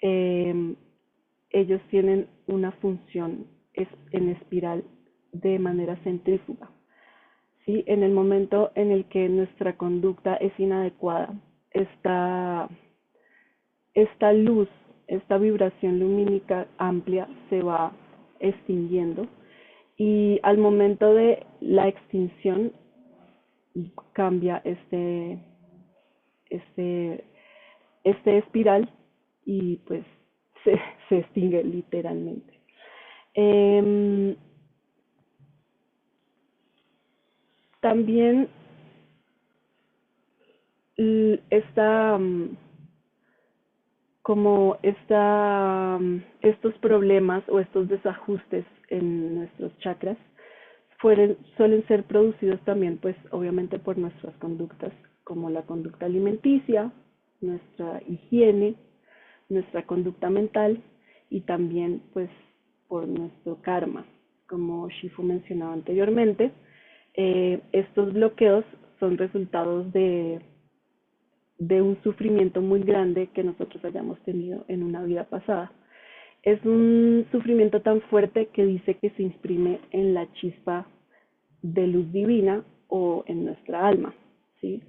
ellos tienen una función en espiral de manera centrífuga. ¿Sí? En el momento en el que nuestra conducta es inadecuada, esta esta luz, esta vibración lumínica amplia se va extinguiendo y al momento de la extinción cambia este, este espiral y pues se extingue literalmente. Eh, También esta, como estos problemas o estos desajustes en nuestros chakras suelen ser producidos también, pues obviamente por nuestras conductas, como la conducta alimenticia, nuestra higiene, nuestra conducta mental y también pues por nuestro karma. Como Shifu mencionaba anteriormente, estos bloqueos son resultados de un sufrimiento muy grande que nosotros hayamos tenido en una vida pasada. Es un sufrimiento tan fuerte que dice que se imprime en la chispa de luz divina o en nuestra alma, ¿sí?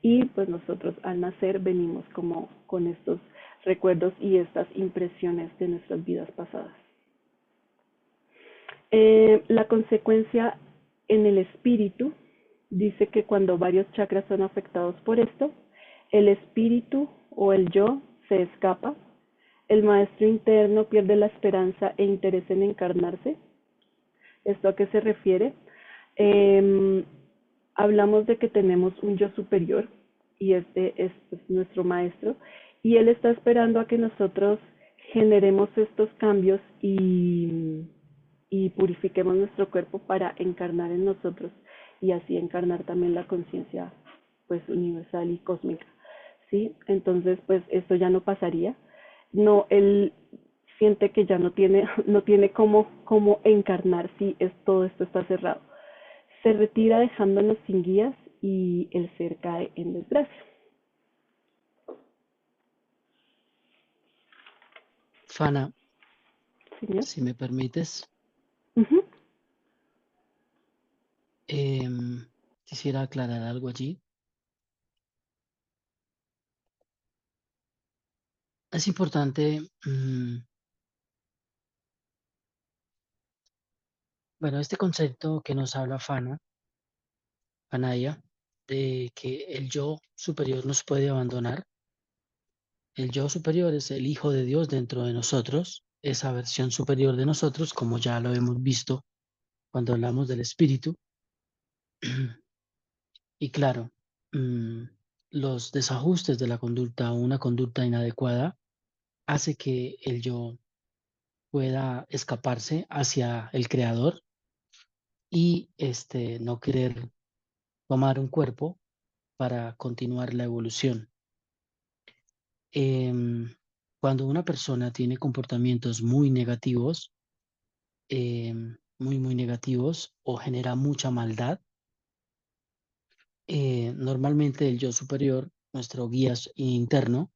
Y pues nosotros al nacer venimos como con estos recuerdos y estas impresiones de nuestras vidas pasadas. La consecuencia en el espíritu dice que cuando varios chakras son afectados por esto, el espíritu o el yo se escapa, el maestro interno pierde la esperanza e interés en encarnarse. ¿Esto a qué se refiere? Eh, Hablamos de que tenemos un yo superior y este es pues, nuestro maestro y él está esperando a que nosotros generemos estos cambios y purifiquemos nuestro cuerpo para encarnar en nosotros y así encarnar también la conciencia pues universal y cósmica, ¿sí? Entonces pues esto ya no pasaría, no, él siente que ya no tiene cómo encarnar si todo esto está cerrado. Se retira dejándonos sin guías y el ser cae en desgracia. Fana, Señor. si me permites, Ujú. quisiera aclarar algo allí. Es importante, bueno, este concepto que nos habla Fanaya, de que el yo superior nos puede abandonar. El yo superior es el Hijo de Dios dentro de nosotros, esa versión superior de nosotros, como ya lo hemos visto cuando hablamos del espíritu. Y claro, mm, los desajustes de la conducta o una conducta inadecuada hace que el yo pueda escaparse hacia el creador y no querer tomar un cuerpo para continuar la evolución. Em, Cuando una persona tiene comportamientos muy negativos, muy negativos o genera mucha maldad, normalmente el yo superior, nuestro guía interno,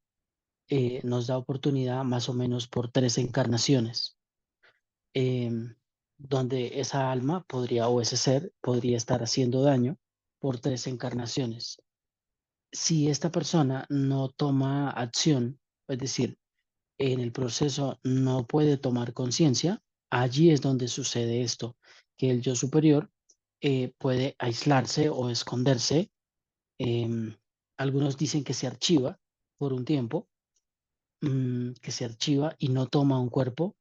nos da oportunidad más o menos por 3 encarnaciones, em, donde esa alma podría, o ese ser podría estar haciendo daño por 3 encarnaciones. Si esta persona no toma acción, es decir, en el proceso no puede tomar conciencia, allí es donde sucede esto, que el yo superior puede aislarse o esconderse. em, Algunos dicen que se archiva por un tiempo, que se archiva y no toma un cuerpo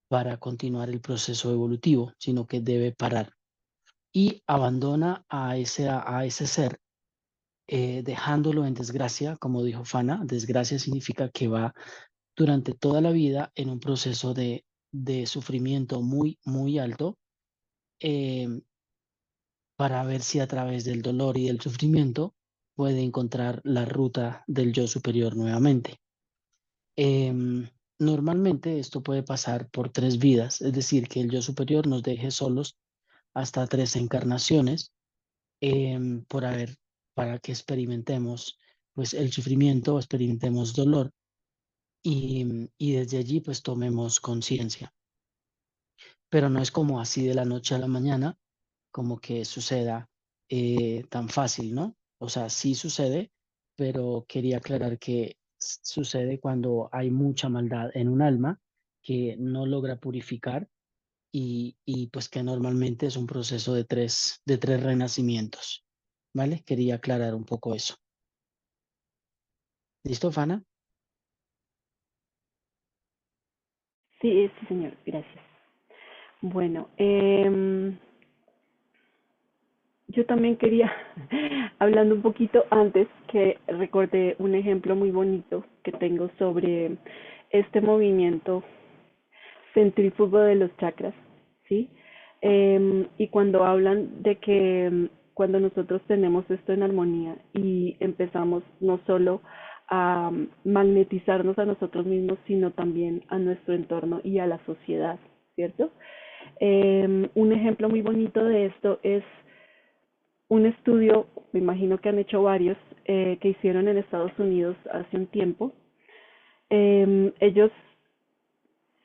para continuar el proceso evolutivo, sino que debe parar y abandona a ese ser, dejándolo en desgracia, como dijo Fana. Desgracia significa que va durante toda la vida en un proceso de sufrimiento muy alto, eh, para ver si a través del dolor y del sufrimiento puede encontrar la ruta del yo superior nuevamente. Em, Normalmente esto puede pasar por 3 vidas, es decir, que el yo superior nos deje solos hasta 3 encarnaciones, por haber, para que experimentemos pues el sufrimiento, experimentemos dolor y desde allí pues tomemos conciencia. Pero no es como así de la noche a la mañana, como que suceda tan fácil, ¿no? O sea, sí sucede, pero quería aclarar que sucede cuando hay mucha maldad en un alma que no logra purificar y pues que normalmente es un proceso de tres renacimientos, ¿vale? Quería aclarar un poco eso. ¿Listo, Fana? Sí, sí, señor, gracias. Bueno, yo también quería, hablando un poquito antes, que recordé un ejemplo muy bonito que tengo sobre este movimiento centrífugo de los chakras, ¿sí? Y cuando hablan de que cuando nosotros tenemos esto en armonía y empezamos no solo a magnetizarnos a nosotros mismos, sino también a nuestro entorno y a la sociedad, ¿cierto? Un ejemplo muy bonito de esto es un estudio, me imagino que han hecho varios, que hicieron en Estados Unidos hace un tiempo. Ellos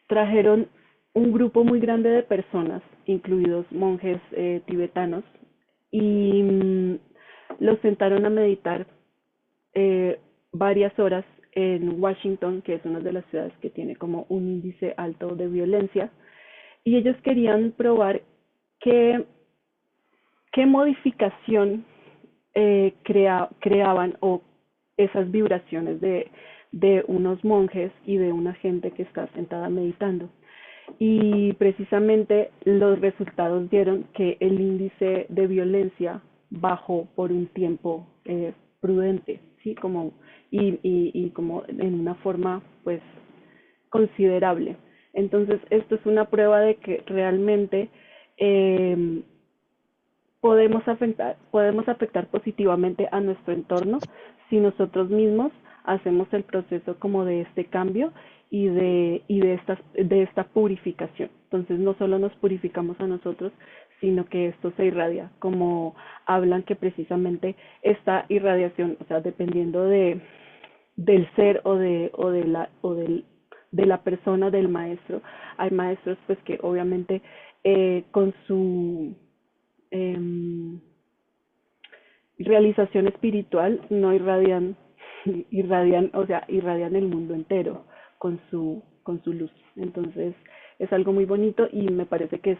trajeron un grupo muy grande de personas, incluidos monjes tibetanos, y los sentaron a meditar varias horas en Washington, que es una de las ciudades que tiene como un índice alto de violencia, y ellos querían probar qué, qué modificación creaban o esas vibraciones de unos monjes y de una gente que está sentada meditando. Y precisamente los resultados dieron que el índice de violencia bajó por un tiempo prudente, ¿sí? Como, y como en una forma pues considerable. Entonces, esto es una prueba de que realmente eh, podemos afectar positivamente a nuestro entorno si nosotros mismos hacemos el proceso como de este cambio de esta purificación. Entonces no solo nos purificamos a nosotros, sino que esto se irradia, como hablan que precisamente esta irradiación, o sea, dependiendo del ser de la persona del maestro, hay maestros pues que obviamente con su eh, realización espiritual no irradian el mundo entero con su luz. Entonces es algo muy bonito y me parece que es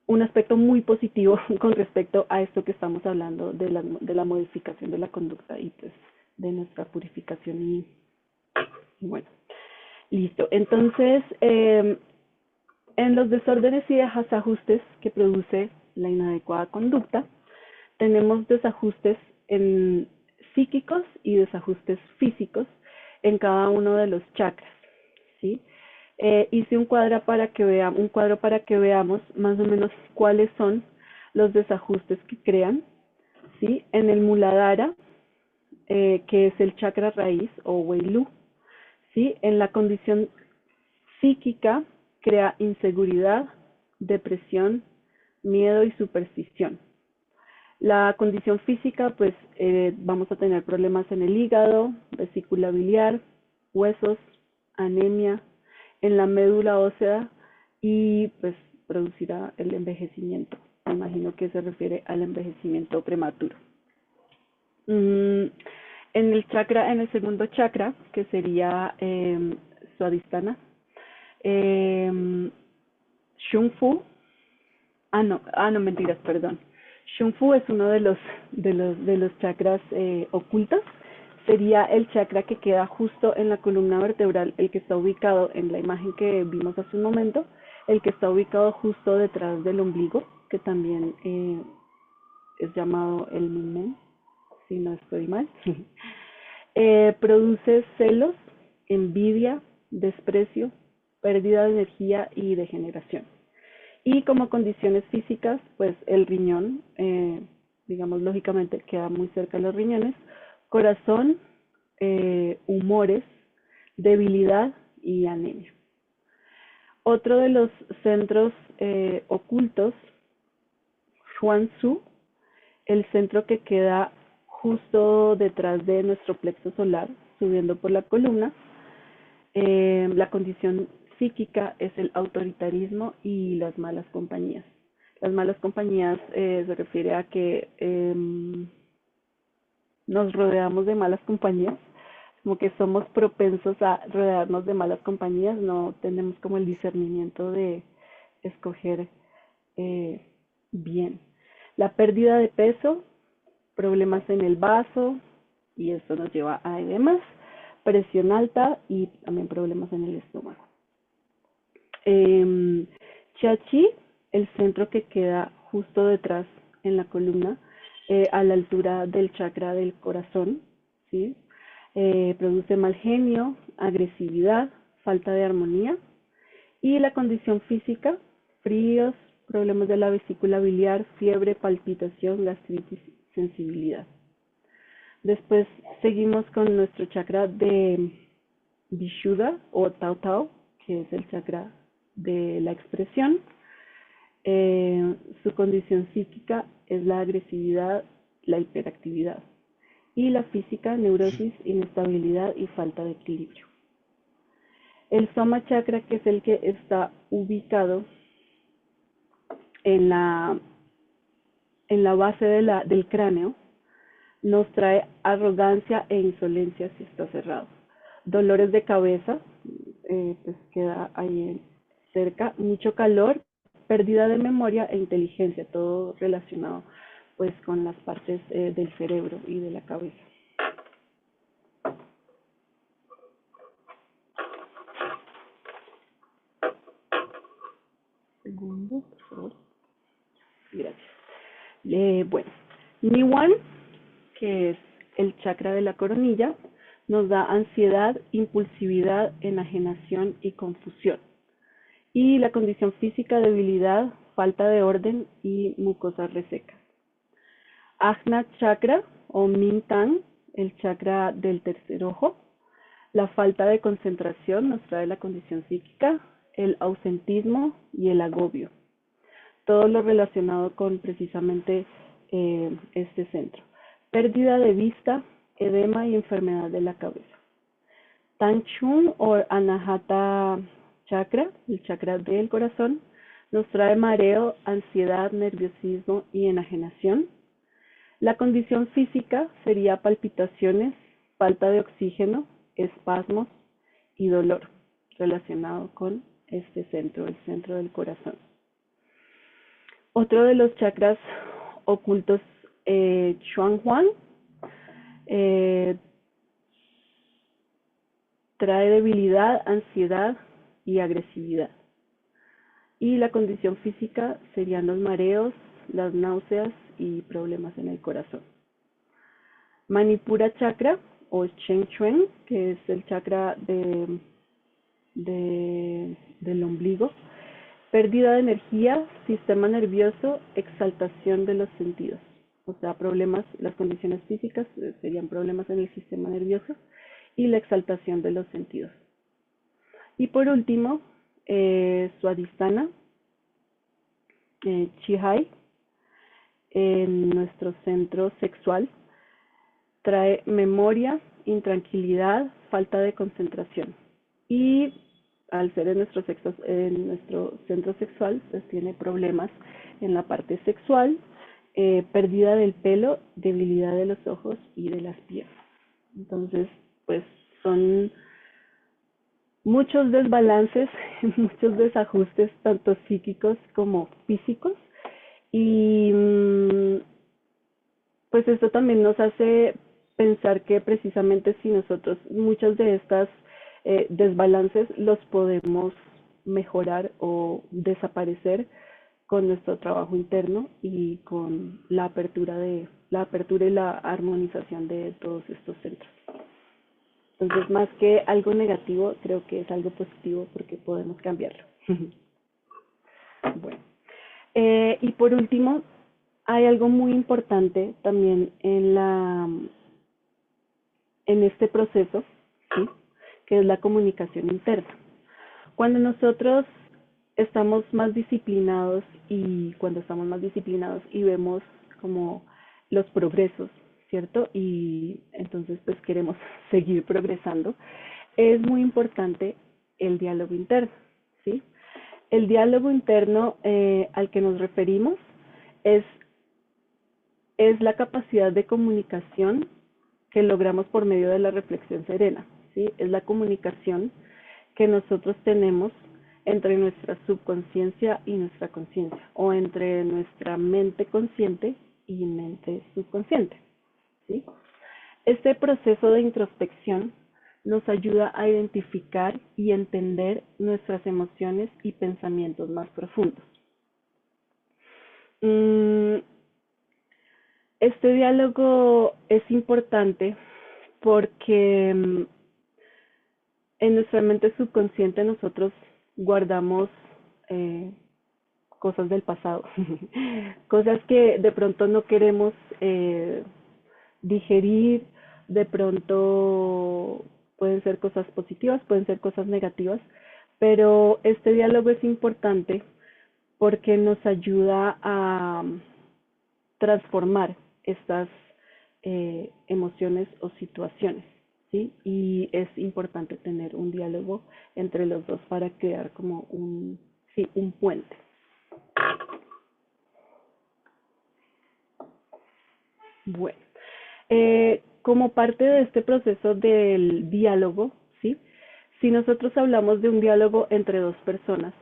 un aspecto muy positivo con respecto a esto que estamos hablando de la modificación de la conducta y pues de nuestra purificación y bueno, listo. Entonces, en los desórdenes y desajustes que produce la inadecuada conducta, tenemos desajustes en psíquicos y desajustes físicos en cada uno de los chakras, ¿sí? Hice un cuadro para que veamos más o menos cuáles son los desajustes que crean, ¿sí? En el Muladhara, que es el chakra raíz o Weilu, ¿sí? En la condición psíquica crea inseguridad, depresión, miedo y superstición. La condición física, pues vamos a tener problemas en el hígado, vesícula biliar, huesos, anemia, en la médula ósea y pues producirá el envejecimiento. Me imagino que se refiere al envejecimiento prematuro. En el segundo chakra, que sería Swadhisthana, eh, Shung Fu, no, mentiras, perdón. Shung Fu es uno de los chakras ocultos. Sería el chakra que queda justo en la columna vertebral, el que está ubicado en la imagen que vimos hace un momento, el que está ubicado justo detrás del ombligo, que también es llamado el Minmen, si no estoy mal. Produce celos, envidia, desprecio, pérdida de energía y degeneración. Y como condiciones físicas, pues el riñón, digamos lógicamente queda muy cerca de los riñones, corazón, humores, debilidad y anemia. Otro de los centros ocultos, Huansu, el centro que queda justo detrás de nuestro plexo solar, subiendo por la columna. La condición psíquica es el autoritarismo y las malas compañías. Las malas compañías se refiere a que nos rodeamos de malas compañías, como que somos propensos a rodearnos de malas compañías, no tenemos como el discernimiento de escoger eh, bien. La pérdida de peso, problemas en el vaso, y esto nos lleva a edemas, presión alta y también problemas en el estómago. Chachi, el centro que queda justo detrás en la columna, a la altura del chakra del corazón, ¿sí? Produce mal genio, agresividad, falta de armonía. Y la condición física, fríos, problemas de la vesícula biliar, fiebre, palpitación, gastritis, sensibilidad. Después seguimos con nuestro chakra de Vishuddha o Tao Tao, que es el chakra de la expresión. Su condición psíquica es la agresividad, la hiperactividad. Y la física, neurosis, inestabilidad y falta de equilibrio. El Soma Chakra, que es el que está ubicado en la base del cráneo, nos trae arrogancia e insolencia si está cerrado. Dolores de cabeza, pues queda ahí cerca, mucho calor, pérdida de memoria e inteligencia, todo relacionado pues con las partes del cerebro y de la cabeza. Segundo, por favor. Gracias. Bueno, Niwan, que es el chakra de la coronilla, nos da ansiedad, impulsividad, enajenación y confusión. Y la condición física, debilidad, falta de orden y mucosas resecas. Ajna Chakra o Mintan, el chakra del tercer ojo, la falta de concentración nos trae la condición psíquica, el ausentismo y el agobio. Todo lo relacionado con precisamente este centro. Pérdida de vista, edema y enfermedad de la cabeza. Tanchun o Anahata Chakra, el chakra del corazón, nos trae mareo, ansiedad, nerviosismo y enajenación. La condición física sería palpitaciones, falta de oxígeno, espasmos y dolor relacionado con este centro, el centro del corazón. Otro de los chakras ocultos, Chuanhuan, trae debilidad, ansiedad y agresividad. Y la condición física serían los mareos, las náuseas y problemas en el corazón. Manipura Chakra o Chen Chuen, que es el chakra del ombligo, pérdida de energía, sistema nervioso, exaltación de los sentidos. O sea, problemas, las condiciones físicas serían problemas en el sistema nervioso y la exaltación de los sentidos. Y por último, Swadhisthana, Chihai, en nuestro centro sexual, trae memoria, intranquilidad, falta de concentración. Y al ser en nuestro centro sexual, pues tiene problemas en la parte sexual, pérdida del pelo, debilidad de los ojos y de las piernas. Entonces, pues son muchos desbalances, muchos desajustes, tanto psíquicos como físicos. Y pues esto también nos hace pensar que precisamente si nosotros muchos de estos desbalances los podemos mejorar o desaparecer con nuestro trabajo interno y con la apertura y la armonización de todos estos centros. Entonces, más que algo negativo, creo que es algo positivo porque podemos cambiarlo. Bueno, y por último, hay algo muy importante también en este proceso, ¿sí? Que es la comunicación interna. Cuando nosotros estamos más disciplinados y vemos como los progresos, ¿cierto? Y entonces pues queremos seguir progresando, es muy importante el diálogo interno, ¿sí? El diálogo interno al que nos referimos es la capacidad de comunicación que logramos por medio de la reflexión serena, ¿sí? Es la comunicación que nosotros tenemos entre nuestra subconsciencia y nuestra conciencia, o entre nuestra mente consciente y mente subconsciente, ¿sí? Este proceso de introspección nos ayuda a identificar y entender nuestras emociones y pensamientos más profundos. Este diálogo es importante porque en nuestra mente subconsciente nosotros guardamos cosas del pasado, cosas que de pronto no queremos digerir, de pronto pueden ser cosas positivas, pueden ser cosas negativas, pero este diálogo es importante porque nos ayuda a transformar estas emociones o situaciones, ¿sí? Y es importante tener un diálogo entre los dos para crear como un puente. Bueno, como parte de este proceso del diálogo, ¿sí? Si nosotros hablamos de un diálogo entre dos personas,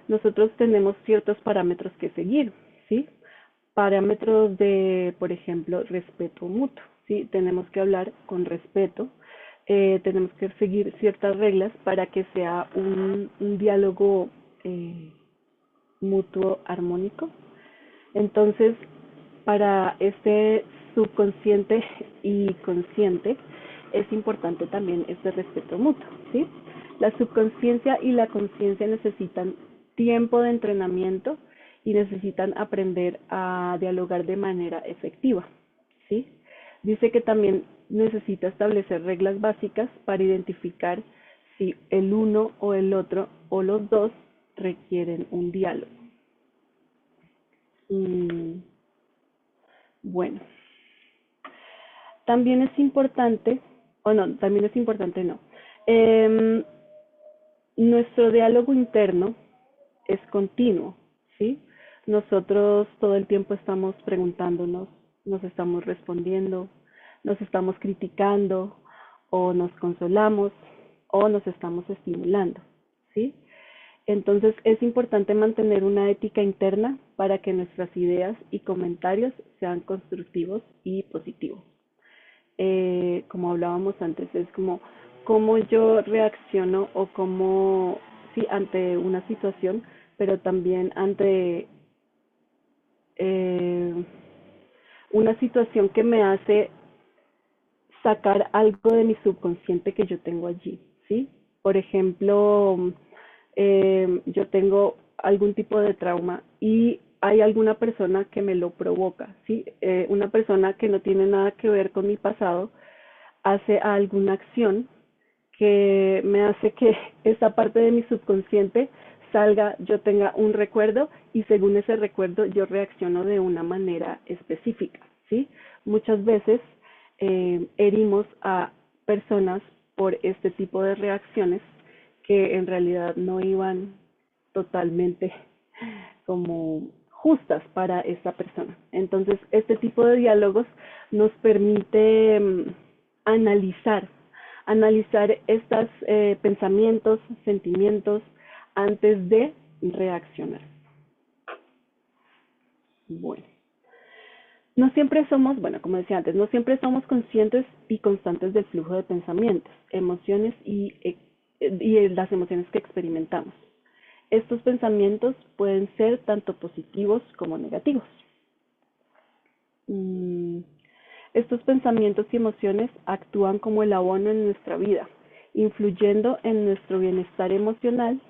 nosotros tenemos ciertos parámetros que seguir, ¿sí? Parámetros de, por ejemplo, respeto mutuo, ¿sí? Tenemos que hablar con respeto, tenemos que seguir ciertas reglas para que sea un diálogo mutuo armónico. Entonces, para este subconsciente y consciente, es importante también este respeto mutuo, ¿sí? La subconsciencia y la conciencia necesitan tiempo de entrenamiento y necesitan aprender a dialogar de manera efectiva, ¿sí? Dice que también necesita establecer reglas básicas para identificar si el uno o el otro o los dos requieren un diálogo. Bueno, también es importante, también es importante no. Nuestro diálogo interno es continuo, ¿sí? Nosotros todo el tiempo estamos preguntándonos, nos estamos respondiendo, nos estamos criticando, o nos consolamos, o nos estamos estimulando, ¿sí? Entonces es importante mantener una ética interna para que nuestras ideas y comentarios sean constructivos y positivos. Como hablábamos antes, es como cómo yo reacciono o cómo, sí, ante una situación, pero también ante una situación que me hace sacar algo de mi subconsciente que yo tengo allí, ¿sí? Por ejemplo, yo tengo algún tipo de trauma y hay alguna persona que me lo provoca, ¿sí? Una persona que no tiene nada que ver con mi pasado hace alguna acción que me hace que esa parte de mi subconsciente salga, yo tenga un recuerdo y según ese recuerdo yo reacciono de una manera específica, ¿sí? Muchas veces herimos a personas por este tipo de reacciones que en realidad no iban totalmente como justas para esta persona. Entonces, este tipo de diálogos nos permite analizar estos pensamientos, sentimientos antes de reaccionar. Bueno, no siempre somos, como decía antes, no siempre somos conscientes y constantes del flujo de pensamientos, emociones y las emociones que experimentamos. Estos pensamientos pueden ser tanto positivos como negativos. Estos pensamientos y emociones actúan como el abono en nuestra vida, influyendo en nuestro bienestar emocional,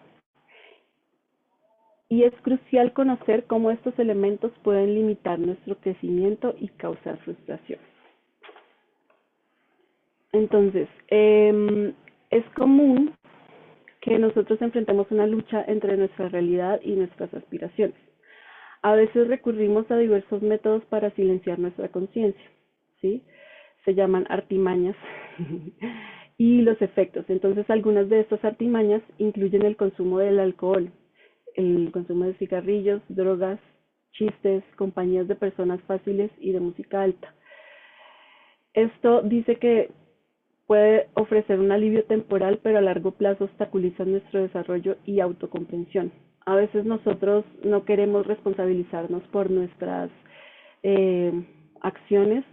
y es crucial conocer cómo estos elementos pueden limitar nuestro crecimiento y causar frustración. Entonces, es común que nosotros enfrentemos una lucha entre nuestra realidad y nuestras aspiraciones. A veces recurrimos a diversos métodos para silenciar nuestra conciencia, ¿sí? Se llaman artimañas y los efectos. Entonces, algunas de estas artimañas incluyen el consumo del alcohol, el consumo de cigarrillos, drogas, chistes, compañías de personas fáciles y de música alta. Esto dice que puede ofrecer un alivio temporal, pero a largo plazo obstaculiza nuestro desarrollo y autocomprensión. A veces nosotros no queremos responsabilizarnos por nuestras eh, acciones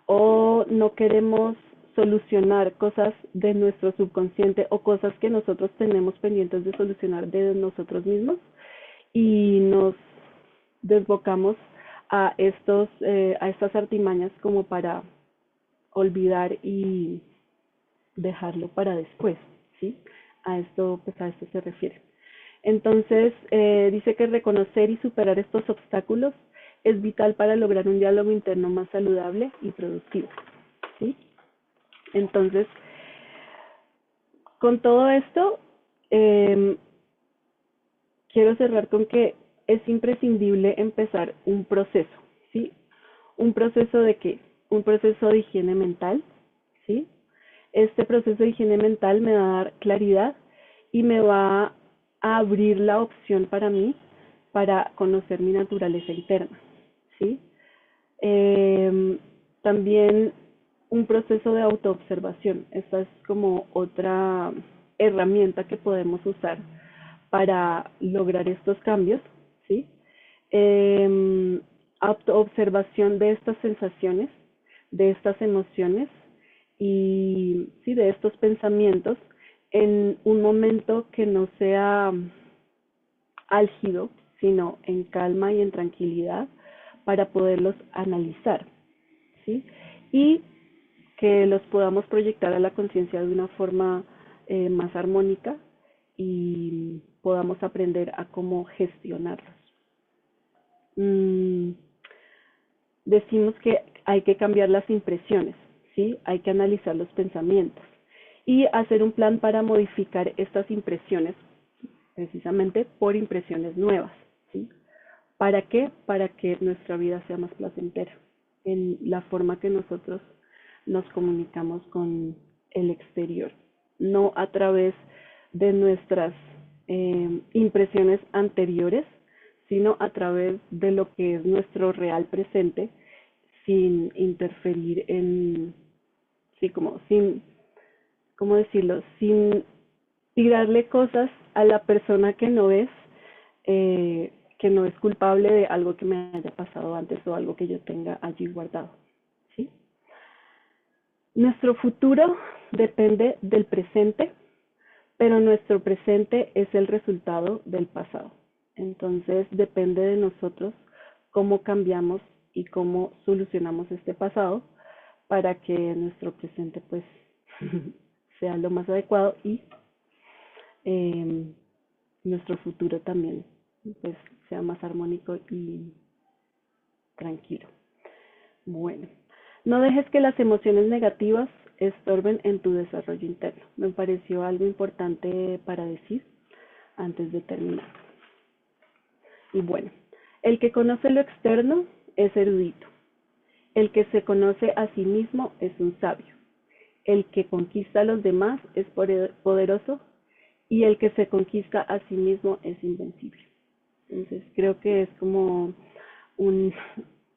o no queremos solucionar cosas de nuestro subconsciente o cosas que nosotros tenemos pendientes de solucionar de nosotros mismos y nos desbocamos a estas artimañas como para olvidar y dejarlo para después, ¿sí? Pues a esto se refiere. Entonces, dice que reconocer y superar estos obstáculos es vital para lograr un diálogo interno más saludable y productivo, ¿sí? Entonces, con todo esto, eh, quiero cerrar con que es imprescindible empezar un proceso, ¿sí? ¿Un proceso de qué? Un proceso de higiene mental, ¿sí? Este proceso de higiene mental me va a dar claridad y me va a abrir la opción para mí para conocer mi naturaleza interna, ¿sí? Eh, También un proceso de autoobservación. Esta es como otra herramienta que podemos usar para lograr estos cambios, ¿sí? Autoobservación de estas sensaciones, de estas emociones y sí, de estos pensamientos en un momento que no sea álgido, sino en calma y en tranquilidad para poderlos analizar, ¿sí? Y que los podamos proyectar a la conciencia de una forma más armónica y podamos aprender a cómo gestionarlos. Mm, Decimos que hay que cambiar las impresiones, ¿sí? Hay que analizar los pensamientos y hacer un plan para modificar estas impresiones precisamente por impresiones nuevas, ¿sí? ¿Para qué? Para que nuestra vida sea más placentera en la forma que nosotros nos comunicamos con el exterior, no a través de nuestras impresiones anteriores, sino a través de lo que es nuestro real presente, sin interferir en, sí, como sin, ¿cómo decirlo? Sin tirarle cosas a la persona que no es, que no es culpable de algo que me haya pasado antes o algo que yo tenga allí guardado, ¿sí? Nuestro futuro depende del presente, pero nuestro presente es el resultado del pasado. Entonces depende de nosotros cómo cambiamos y cómo solucionamos este pasado para que nuestro presente pues sea lo más adecuado y eh, nuestro futuro también pues sea más armónico y tranquilo. Bueno, no dejes que las emociones negativas estorben en tu desarrollo interno. Me pareció algo importante para decir antes de terminar. Y bueno, el que conoce lo externo es erudito. El que se conoce a sí mismo es un sabio. El que conquista a los demás es poderoso y el que se conquista a sí mismo es invencible. Entonces creo que es como un,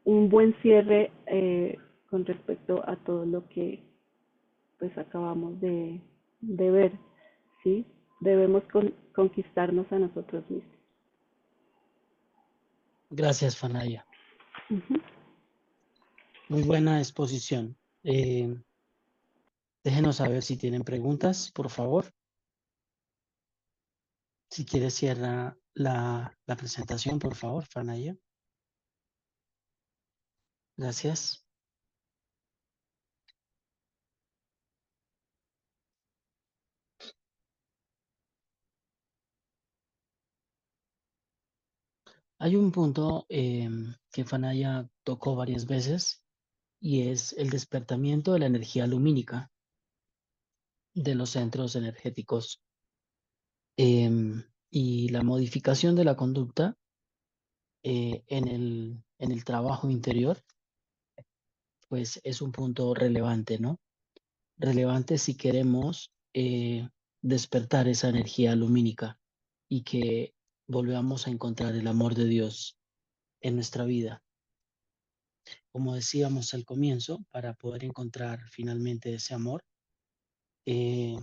un buen cierre con respecto a todo lo que pues acabamos de ver, ¿sí? Debemos conquistarnos a nosotros mismos. Gracias, Fanaya. Ujú. Muy buena exposición. Déjenos saber si tienen preguntas, por favor. Si quieres, cierra la presentación, por favor, Fanaya. Gracias. Hay un punto que Fanaya tocó varias veces y es el despertamiento de la energía lumínica de los centros energéticos y la modificación de la conducta en el trabajo interior, pues es un punto relevante, ¿no? Relevante si queremos despertar esa energía lumínica y que volvamos a encontrar el amor de Dios en nuestra vida. como decíamos al comienzo, para poder encontrar finalmente ese amor, eh,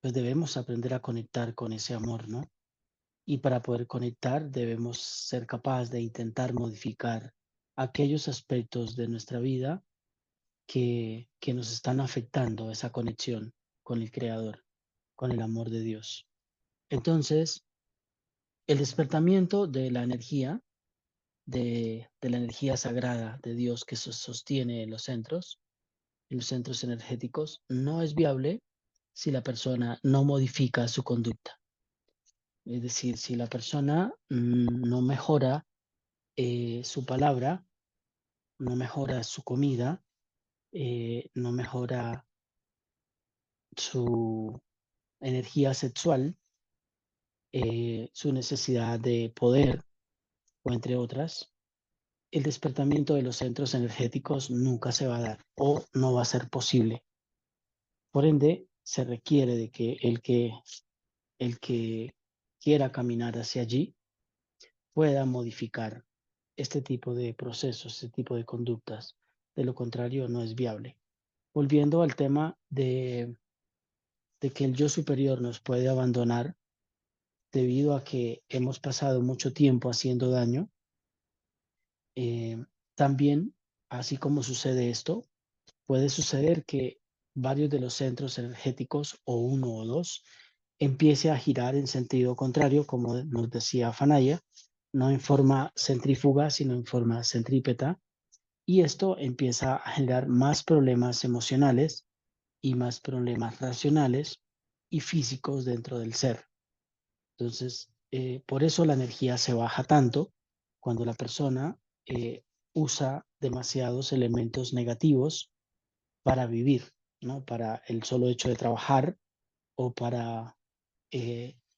pues debemos aprender a conectar con ese amor, ¿no? Y para poder conectar debemos ser capaces de intentar modificar aquellos aspectos de nuestra vida que nos están afectando esa conexión con el Creador, con el amor de Dios. Entonces, el despertamiento de la energía sagrada de Dios que se sostiene en los centros energéticos, no es viable si la persona no modifica su conducta. Es decir, si la persona no mejora su palabra, no mejora su comida, no mejora su energía sexual, su necesidad de poder, o entre otras, el despertamiento de los centros energéticos nunca se va a dar o no va a ser posible. Por ende, se requiere de que el que quiera caminar hacia allí pueda modificar este tipo de procesos, este tipo de conductas. De lo contrario, no es viable. Volviendo al tema de que el yo superior nos puede abandonar debido a que hemos pasado mucho tiempo haciendo daño, eh, también, así como sucede esto, puede suceder que varios de los centros energéticos, o uno o dos, empiece a girar en sentido contrario, como nos decía Fanaya, no en forma centrífuga, sino en forma centrípeta, y esto empieza a generar más problemas emocionales y más problemas racionales y físicos dentro del ser. Entonces, por eso la energía se baja tanto cuando la persona usa demasiados elementos negativos para vivir, ¿no? Para el solo hecho de trabajar o para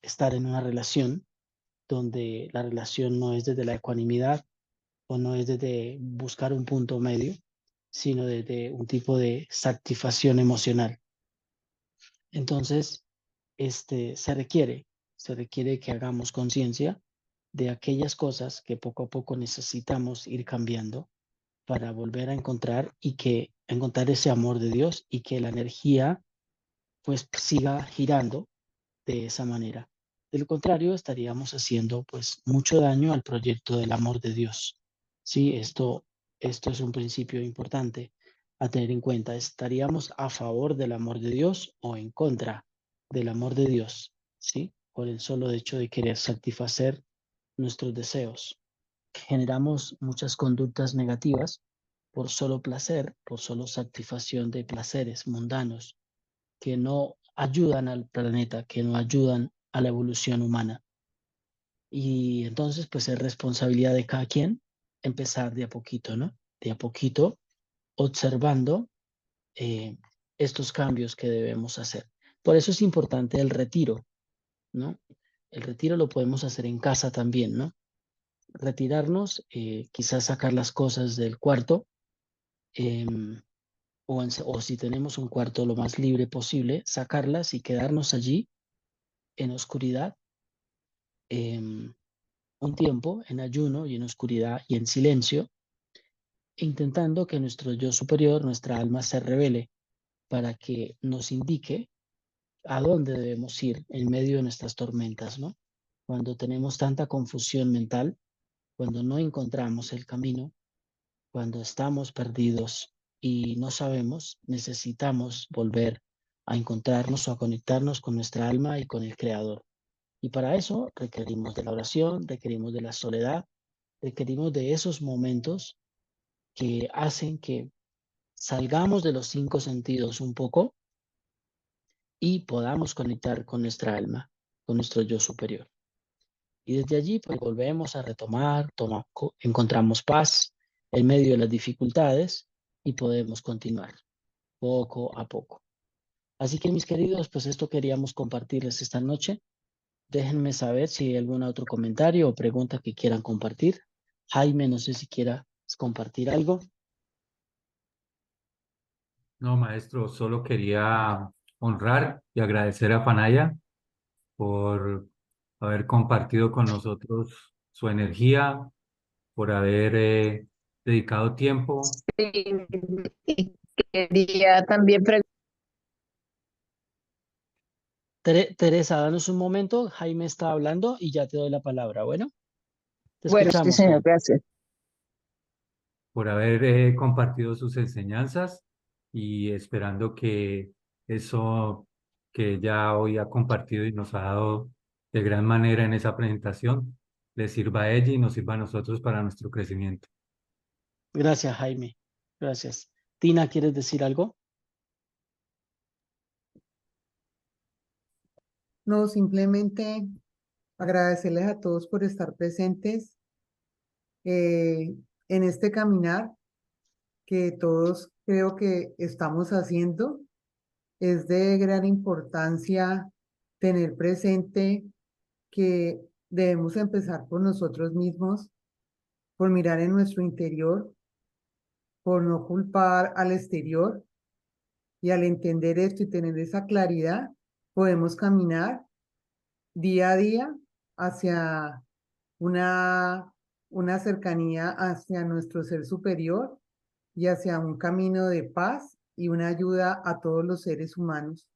estar en una relación donde la relación no es desde la ecuanimidad o no es desde buscar un punto medio, sino desde un tipo de satisfacción emocional. Entonces, se requiere que hagamos conciencia de aquellas cosas que poco a poco necesitamos ir cambiando para volver a encontrar encontrar ese amor de Dios y que la energía pues siga girando de esa manera. De lo contrario, estaríamos haciendo pues mucho daño al proyecto del amor de Dios. Sí, esto es un principio importante a tener en cuenta. ¿Estaríamos a favor del amor de Dios o en contra del amor de Dios? Sí, por el solo hecho de querer satisfacer nuestros deseos. Generamos muchas conductas negativas por solo placer, por solo satisfacción de placeres mundanos que no ayudan al planeta, que no ayudan a la evolución humana. Y entonces, pues es responsabilidad de cada quien empezar de a poquito, ¿no? De a poquito, observando eh, estos cambios que debemos hacer. Por eso es importante el retiro, ¿no? El retiro lo podemos hacer en casa también, ¿no? Retirarnos, quizás sacar las cosas del cuarto, em, o si tenemos un cuarto lo más libre posible, sacarlas y quedarnos allí en oscuridad, un tiempo en ayuno y en oscuridad y en silencio, intentando que nuestro yo superior, nuestra alma, se revele para que nos indique a dónde debemos ir en medio de nuestras tormentas, ¿no? Cuando tenemos tanta confusión mental, cuando no encontramos el camino, cuando estamos perdidos y no sabemos, necesitamos volver a encontrarnos o a conectarnos con nuestra alma y con el Creador. Y para eso requerimos de la oración, requerimos de la soledad, requerimos de esos momentos que hacen que salgamos de los cinco sentidos un poco y podamos conectar con nuestra alma, con nuestro yo superior. Y desde allí pues volvemos a retomar, encontramos paz en medio de las dificultades y podemos continuar poco a poco. Así que mis queridos, pues esto queríamos compartirles esta noche. Déjenme saber si hay algún otro comentario o pregunta que quieran compartir. Jaime, no sé si quieras compartir algo. No, maestro, solo quería honrar y agradecer a Panaya por haber compartido con nosotros su energía, por haber dedicado tiempo. Y quería también Teresa, danos un momento. Jaime está hablando y ya te doy la palabra. Bueno, te Bueno, sí, escuchamos, señor, Jaime. gracias. Por haber compartido sus enseñanzas y esperando que eso que ella hoy ha compartido y nos ha dado de gran manera en esa presentación, le sirva a ella y nos sirva a nosotros para nuestro crecimiento. Gracias, Jaime. Gracias. Tina, ¿quieres decir algo? No, simplemente agradecerles a todos por estar presentes en este caminar que todos creo que estamos haciendo. Es de gran importancia tener presente que debemos empezar por nosotros mismos, por mirar en nuestro interior, por no culpar al exterior, y al entender esto y tener esa claridad, podemos caminar día a día hacia una, una cercanía hacia nuestro ser superior y hacia un camino de paz y una ayuda a todos los seres humanos.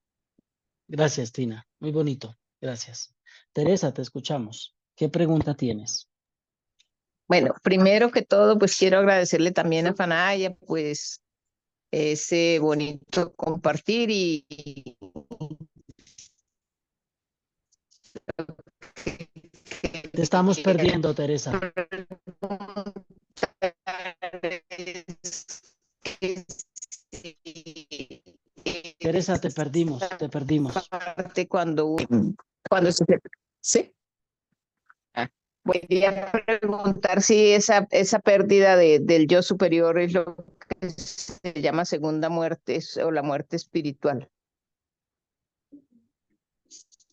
Gracias, Tina. Muy bonito. Gracias. Teresa, te escuchamos. ¿Qué pregunta tienes? Bueno, primero que todo, pues quiero agradecerle también a Fanaya, pues ese bonito compartir y Te estamos perdiendo, Teresa. Teresa, te perdimos, te perdimos. Parte cuando ¿sí? Voy a preguntar si esa pérdida del yo superior es lo que se llama segunda muerte o la muerte espiritual.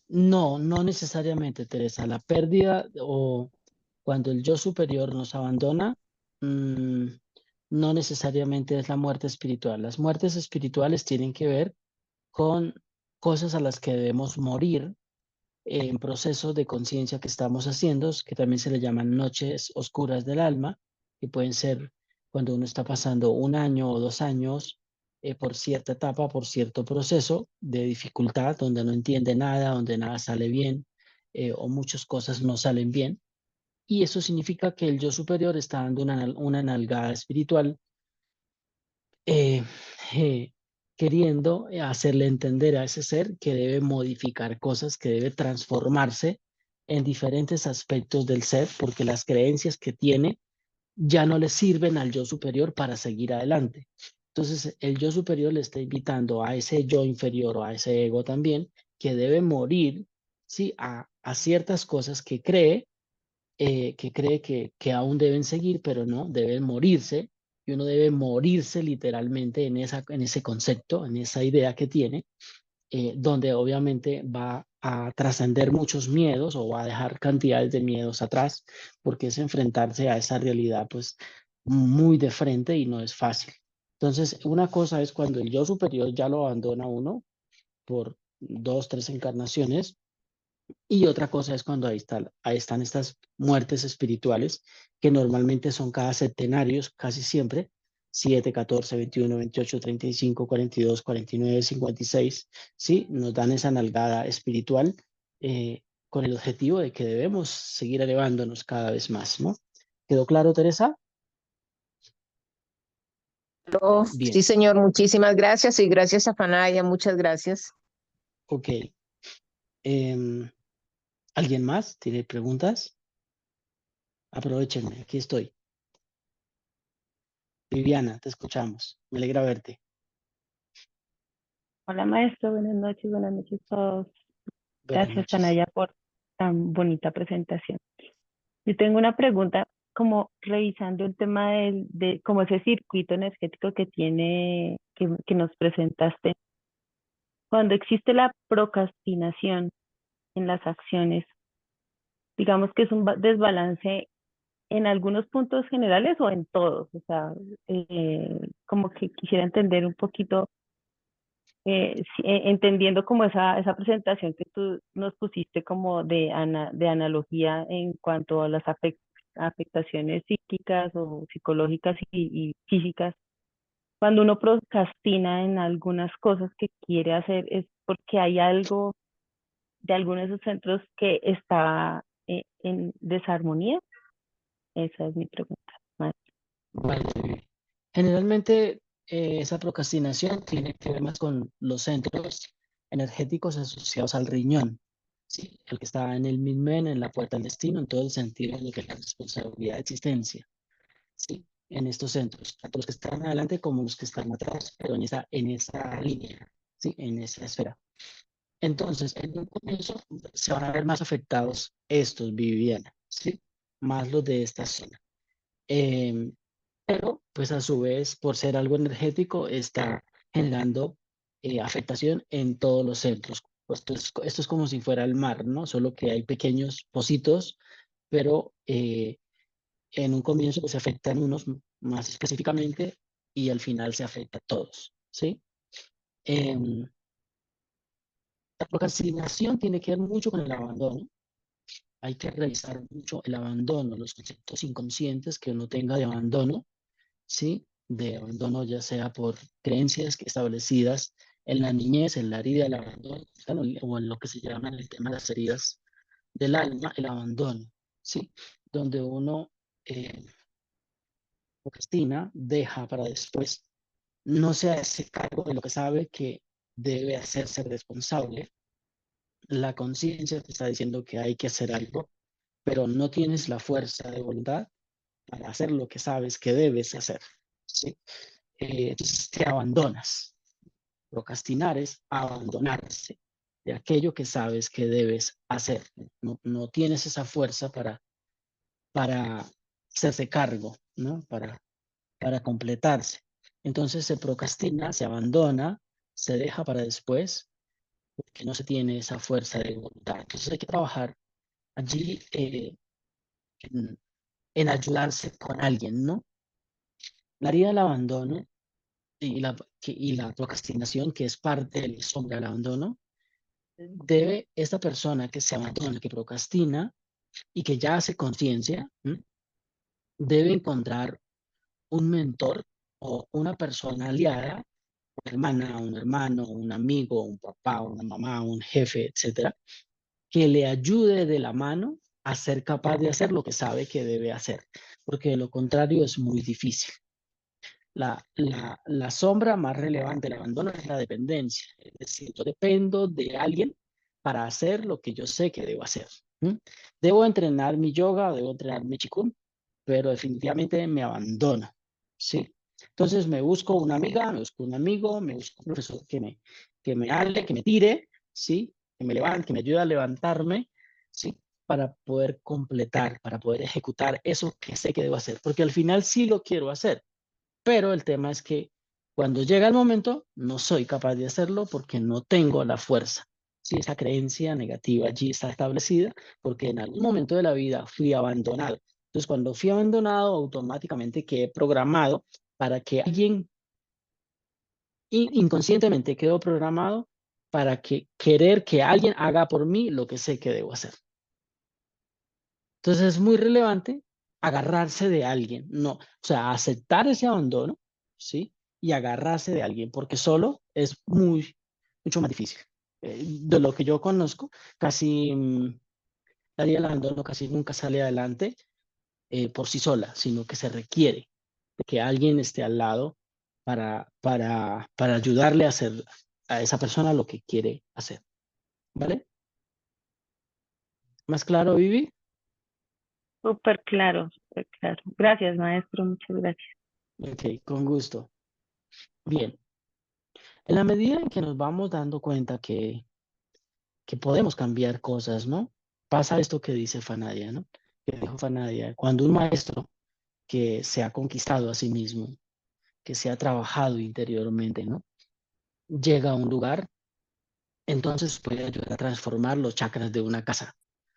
No, no necesariamente, Teresa. La pérdida o cuando el yo superior nos abandona, no necesariamente es la muerte espiritual. Las muertes espirituales tienen que ver con cosas a las que debemos morir en procesos de conciencia que estamos haciendo, que también se le llaman noches oscuras del alma, que pueden ser cuando uno está pasando 1 año o 2 años por cierta etapa, por cierto proceso de dificultad, donde no entiende nada, donde nada sale bien o muchas cosas no salen bien. Y eso significa que el yo superior está dando una nalgada espiritual eh, eh, queriendo hacerle entender a ese ser que debe modificar cosas, que debe transformarse en diferentes aspectos del ser, porque las creencias que tiene ya no le sirven al yo superior para seguir adelante. Entonces, el yo superior le está invitando a ese yo inferior o a ese ego también, que debe morir, ¿sí? A ciertas cosas que cree que aún deben seguir, pero no, deben morirse, y uno debe morirse literalmente en ese concepto, en esa idea que tiene, donde obviamente va a trascender muchos miedos o va a dejar cantidades de miedos atrás, porque es enfrentarse a esa realidad pues muy de frente y no es fácil. Entonces, una cosa es cuando el yo superior ya lo abandona uno por 2, 3 encarnaciones, y otra cosa es cuando ahí están estas muertes espirituales, que normalmente son cada centenarios, casi siempre, 7, 14, 21, 28, 35, 42, 49, 56, ¿sí? Nos dan esa nalgada espiritual con el objetivo de que debemos seguir elevándonos cada vez más, ¿no? ¿Quedó claro, Teresa? Sí, Bien, señor, muchísimas gracias y gracias a Fanaya, muchas gracias. ok. ¿Alguien más tiene preguntas? Aprovechenme, aquí estoy. Viviana, te escuchamos. Me alegra verte. Hola maestro, buenas noches a todos. Buenas Gracias noches. Anaya por tan bonita presentación. Yo tengo una pregunta como revisando el tema de como ese circuito energético que tiene, que nos presentaste. Cuando existe la procrastinación en las acciones, digamos que es un desbalance en algunos puntos generales o en todos. O sea, como que quisiera entender un poquito, entendiendo como esa presentación que tú nos pusiste como de analogía en cuanto a las afectaciones psíquicas o psicológicas y físicas. Cuando uno procrastina en algunas cosas que quiere hacer es porque hay algo de alguno de esos centros que está en desarmonía. Esa es mi pregunta, maestro. Vale. Generalmente esa procrastinación tiene que ver más con los centros energéticos asociados al riñón, ¿sí? El que está en el mismen, en la puerta del destino, en todo el sentido de lo que es la responsabilidad de existencia, ¿sí? En estos centros, tanto los que están adelante como los que están atrás, pero en esa línea, ¿sí? En esa esfera. Entonces, en un comienzo se van a ver más afectados estos, Viviana, ¿sí? Más los de esta zona. Em, pero, pues a su vez, por ser algo energético, está generando afectación en todos los centros. Pues, esto es como si fuera el mar, ¿no? Solo que hay pequeños pocitos, pero en un comienzo pues, se afectan unos más específicamente y al final se afecta a todos, ¿sí? Em, la procrastinación tiene que ver mucho con el abandono. Hay que revisar mucho el abandono, los conceptos inconscientes que uno tenga de abandono, ¿sí? De abandono ya sea por creencias establecidas en la niñez, en la herida del abandono, o en lo que se llama en el tema de las heridas del alma, el abandono, ¿sí? Donde uno procrastina, deja para después, no se hace cargo de lo que sabe que debe hacerse responsable. La conciencia te está diciendo que hay que hacer algo, pero no tienes la fuerza de voluntad para hacer lo que sabes que debes hacer, ¿sí? Entonces te abandonas. Procrastinar es abandonarse de aquello que sabes que debes hacer. No tienes esa fuerza para hacerse cargo, ¿no? Para completarse. Entonces se procrastina, se abandona, se deja para después, porque no se tiene esa fuerza de voluntad. Entonces hay que trabajar allí en ayudarse con alguien, ¿no? La herida del abandono y la procrastinación, que es parte del sombra del abandono, debe esta persona que se abandona, que procrastina y que ya hace conciencia, debe encontrar un mentor o una persona aliada, una hermana, un hermano, un amigo, un papá, una mamá, un jefe, etcétera, que le ayude de la mano a ser capaz de hacer lo que sabe que debe hacer, porque de lo contrario es muy difícil. La sombra más relevante del abandono es la dependencia. Es decir, yo dependo de alguien para hacer lo que yo sé que debo hacer. Debo entrenar mi yoga, debo entrenar mi qigong, pero definitivamente me abandono. ¿Sí? Entonces me busco una amiga, me busco un amigo, me busco un profesor que me hable, que me tire, ¿sí? Que me levante, que me ayude a levantarme, ¿sí? Para poder completar, para poder ejecutar eso que sé que debo hacer, porque al final sí lo quiero hacer, pero el tema es que cuando llega el momento, no soy capaz de hacerlo porque no tengo la fuerza. Si esa creencia negativa allí está establecida, porque en algún momento de la vida fui abandonado. Entonces, cuando fui abandonado, automáticamente quedé programado para que alguien, inconscientemente quedó programado para que querer que alguien haga por mí lo que sé que debo hacer. Entonces, es muy relevante agarrarse de alguien, no, o sea, aceptar ese abandono, ¿sí? Y agarrarse de alguien, porque solo es mucho más difícil. De lo que yo conozco, casi nadie el abandono casi nunca sale adelante por sí sola, sino que se requiere de que alguien esté al lado para ayudarle a hacer a esa persona lo que quiere hacer. ¿Vale? ¿Más claro, Vivi? Súper claro, súper claro. Gracias, maestro, muchas gracias. Ok, con gusto. Bien. En la medida en que nos vamos dando cuenta que podemos cambiar cosas, ¿no? Pasa esto que dice Fanadia, ¿no? Que dijo Fanadia, cuando un maestro que se ha conquistado a sí mismo, que se ha trabajado interiormente, ¿no? Llega a un lugar, entonces puede ayudar a transformar los chakras de una casa,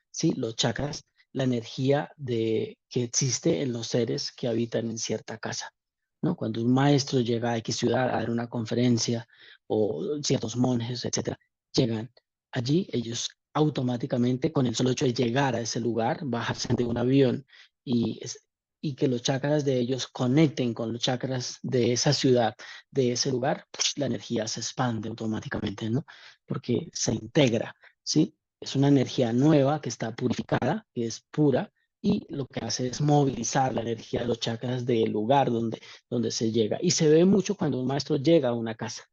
¿sí? Los chakras, la energía que existe en los seres que habitan en cierta casa, ¿no? Cuando un maestro llega a X ciudad a dar una conferencia o ciertos monjes, etcétera, llegan allí, ellos automáticamente, con el solo hecho de llegar a ese lugar, bajarse de un avión y que los chakras de ellos conecten con los chakras de esa ciudad, de ese lugar, pues, la energía se expande automáticamente, ¿no? Porque se integra, ¿sí? Es una energía nueva que está purificada, que es pura, y lo que hace es movilizar la energía de los chakras del lugar donde se llega. Y se ve mucho cuando un maestro llega a una casa,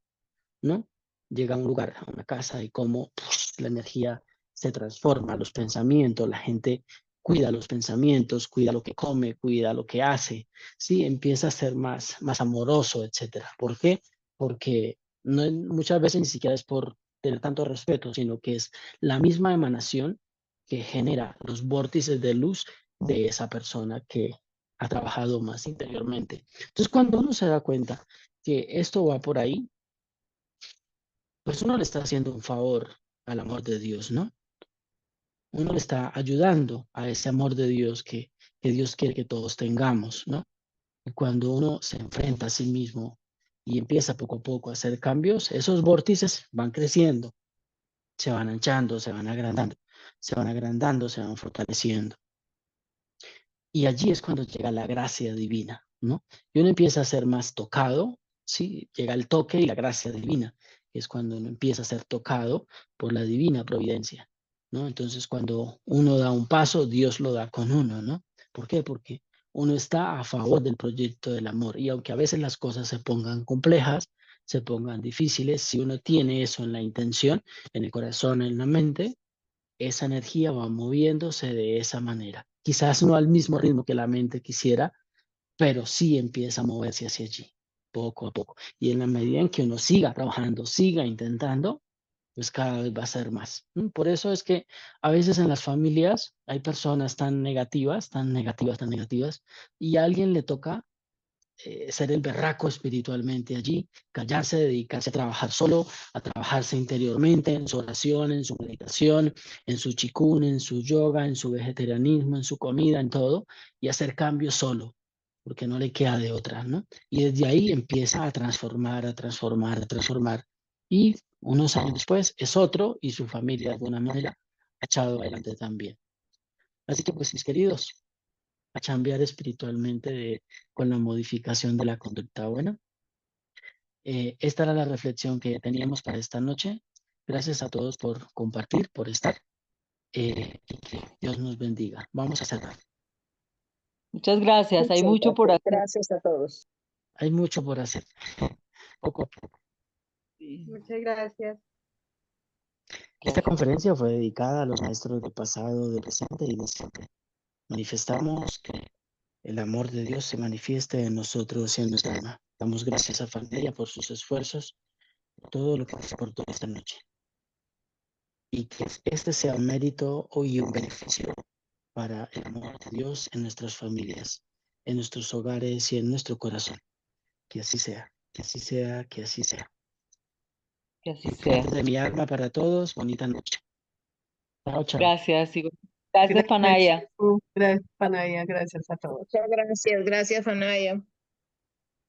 ¿no? Llega a un lugar, a una casa, y cómo la energía se transforma, los pensamientos, la gente cuida los pensamientos, cuida lo que come, cuida lo que hace, ¿sí? Empieza a ser más amoroso, etcétera. ¿Por qué? Porque no, muchas veces ni siquiera es por tener tanto respeto, sino que es la misma emanación que genera los vórtices de luz de esa persona que ha trabajado más interiormente. Entonces, cuando uno se da cuenta que esto va por ahí, pues uno le está haciendo un favor al amor de Dios, ¿no? Uno le está ayudando a ese amor de Dios que Dios quiere que todos tengamos, ¿no? Y cuando uno se enfrenta a sí mismo y empieza poco a poco a hacer cambios, esos vórtices van creciendo, se van anchando, se van agrandando, se van agrandando, se van fortaleciendo. Y allí es cuando llega la gracia divina, ¿no? Y uno empieza a ser más tocado, ¿sí? Llega el toque y la gracia divina, que es cuando uno empieza a ser tocado por la divina providencia, ¿no? Entonces, cuando uno da un paso, Dios lo da con uno, ¿no? ¿Por qué? Porque uno está a favor del proyecto del amor. Y aunque a veces las cosas se pongan complejas, se pongan difíciles, si uno tiene eso en la intención, en el corazón, en la mente, esa energía va moviéndose de esa manera. Quizás no al mismo ritmo que la mente quisiera, pero sí empieza a moverse hacia allí, poco a poco. Y en la medida en que uno siga trabajando, siga intentando, pues cada vez va a ser más. Por eso es que a veces en las familias hay personas tan negativas, tan negativas, tan negativas, y a alguien le toca ser el berraco espiritualmente allí, callarse, dedicarse a trabajar solo, a trabajarse interiormente en su oración, en su meditación, en su chikun, en su yoga, en su vegetarianismo, en su comida, en todo, y hacer cambios solo, porque no le queda de otra, ¿no? Y desde ahí empieza a transformar, a transformar, a transformar, y unos años después es otro y su familia de alguna manera ha echado adelante también. Así que pues mis queridos, a chambear espiritualmente con la modificación de la conducta buena. Esta era la reflexión que teníamos para esta noche. Gracias a todos por compartir, por estar. Y que Dios nos bendiga. Vamos a cerrar. Muchas gracias. Hay mucho por hacer. Gracias a todos. Hay mucho por hacer. Poco a poco. Muchas gracias. Esta conferencia fue dedicada a los maestros del pasado, del presente y del siempre. Manifestamos que el amor de Dios se manifieste en nosotros y en nuestra alma. Damos gracias a familia por sus esfuerzos, por todo lo que nos aportó esta noche. Y que este sea un mérito y un beneficio para el amor de Dios en nuestras familias, en nuestros hogares y en nuestro corazón. Que así sea, que así sea, que así sea. Que así sea. De mi alma para todos, bonita noche. Chao, chao. Gracias. Gracias, Panaya. Gracias, Panaya. Gracias a todos. Muchas gracias, gracias, Fanaya.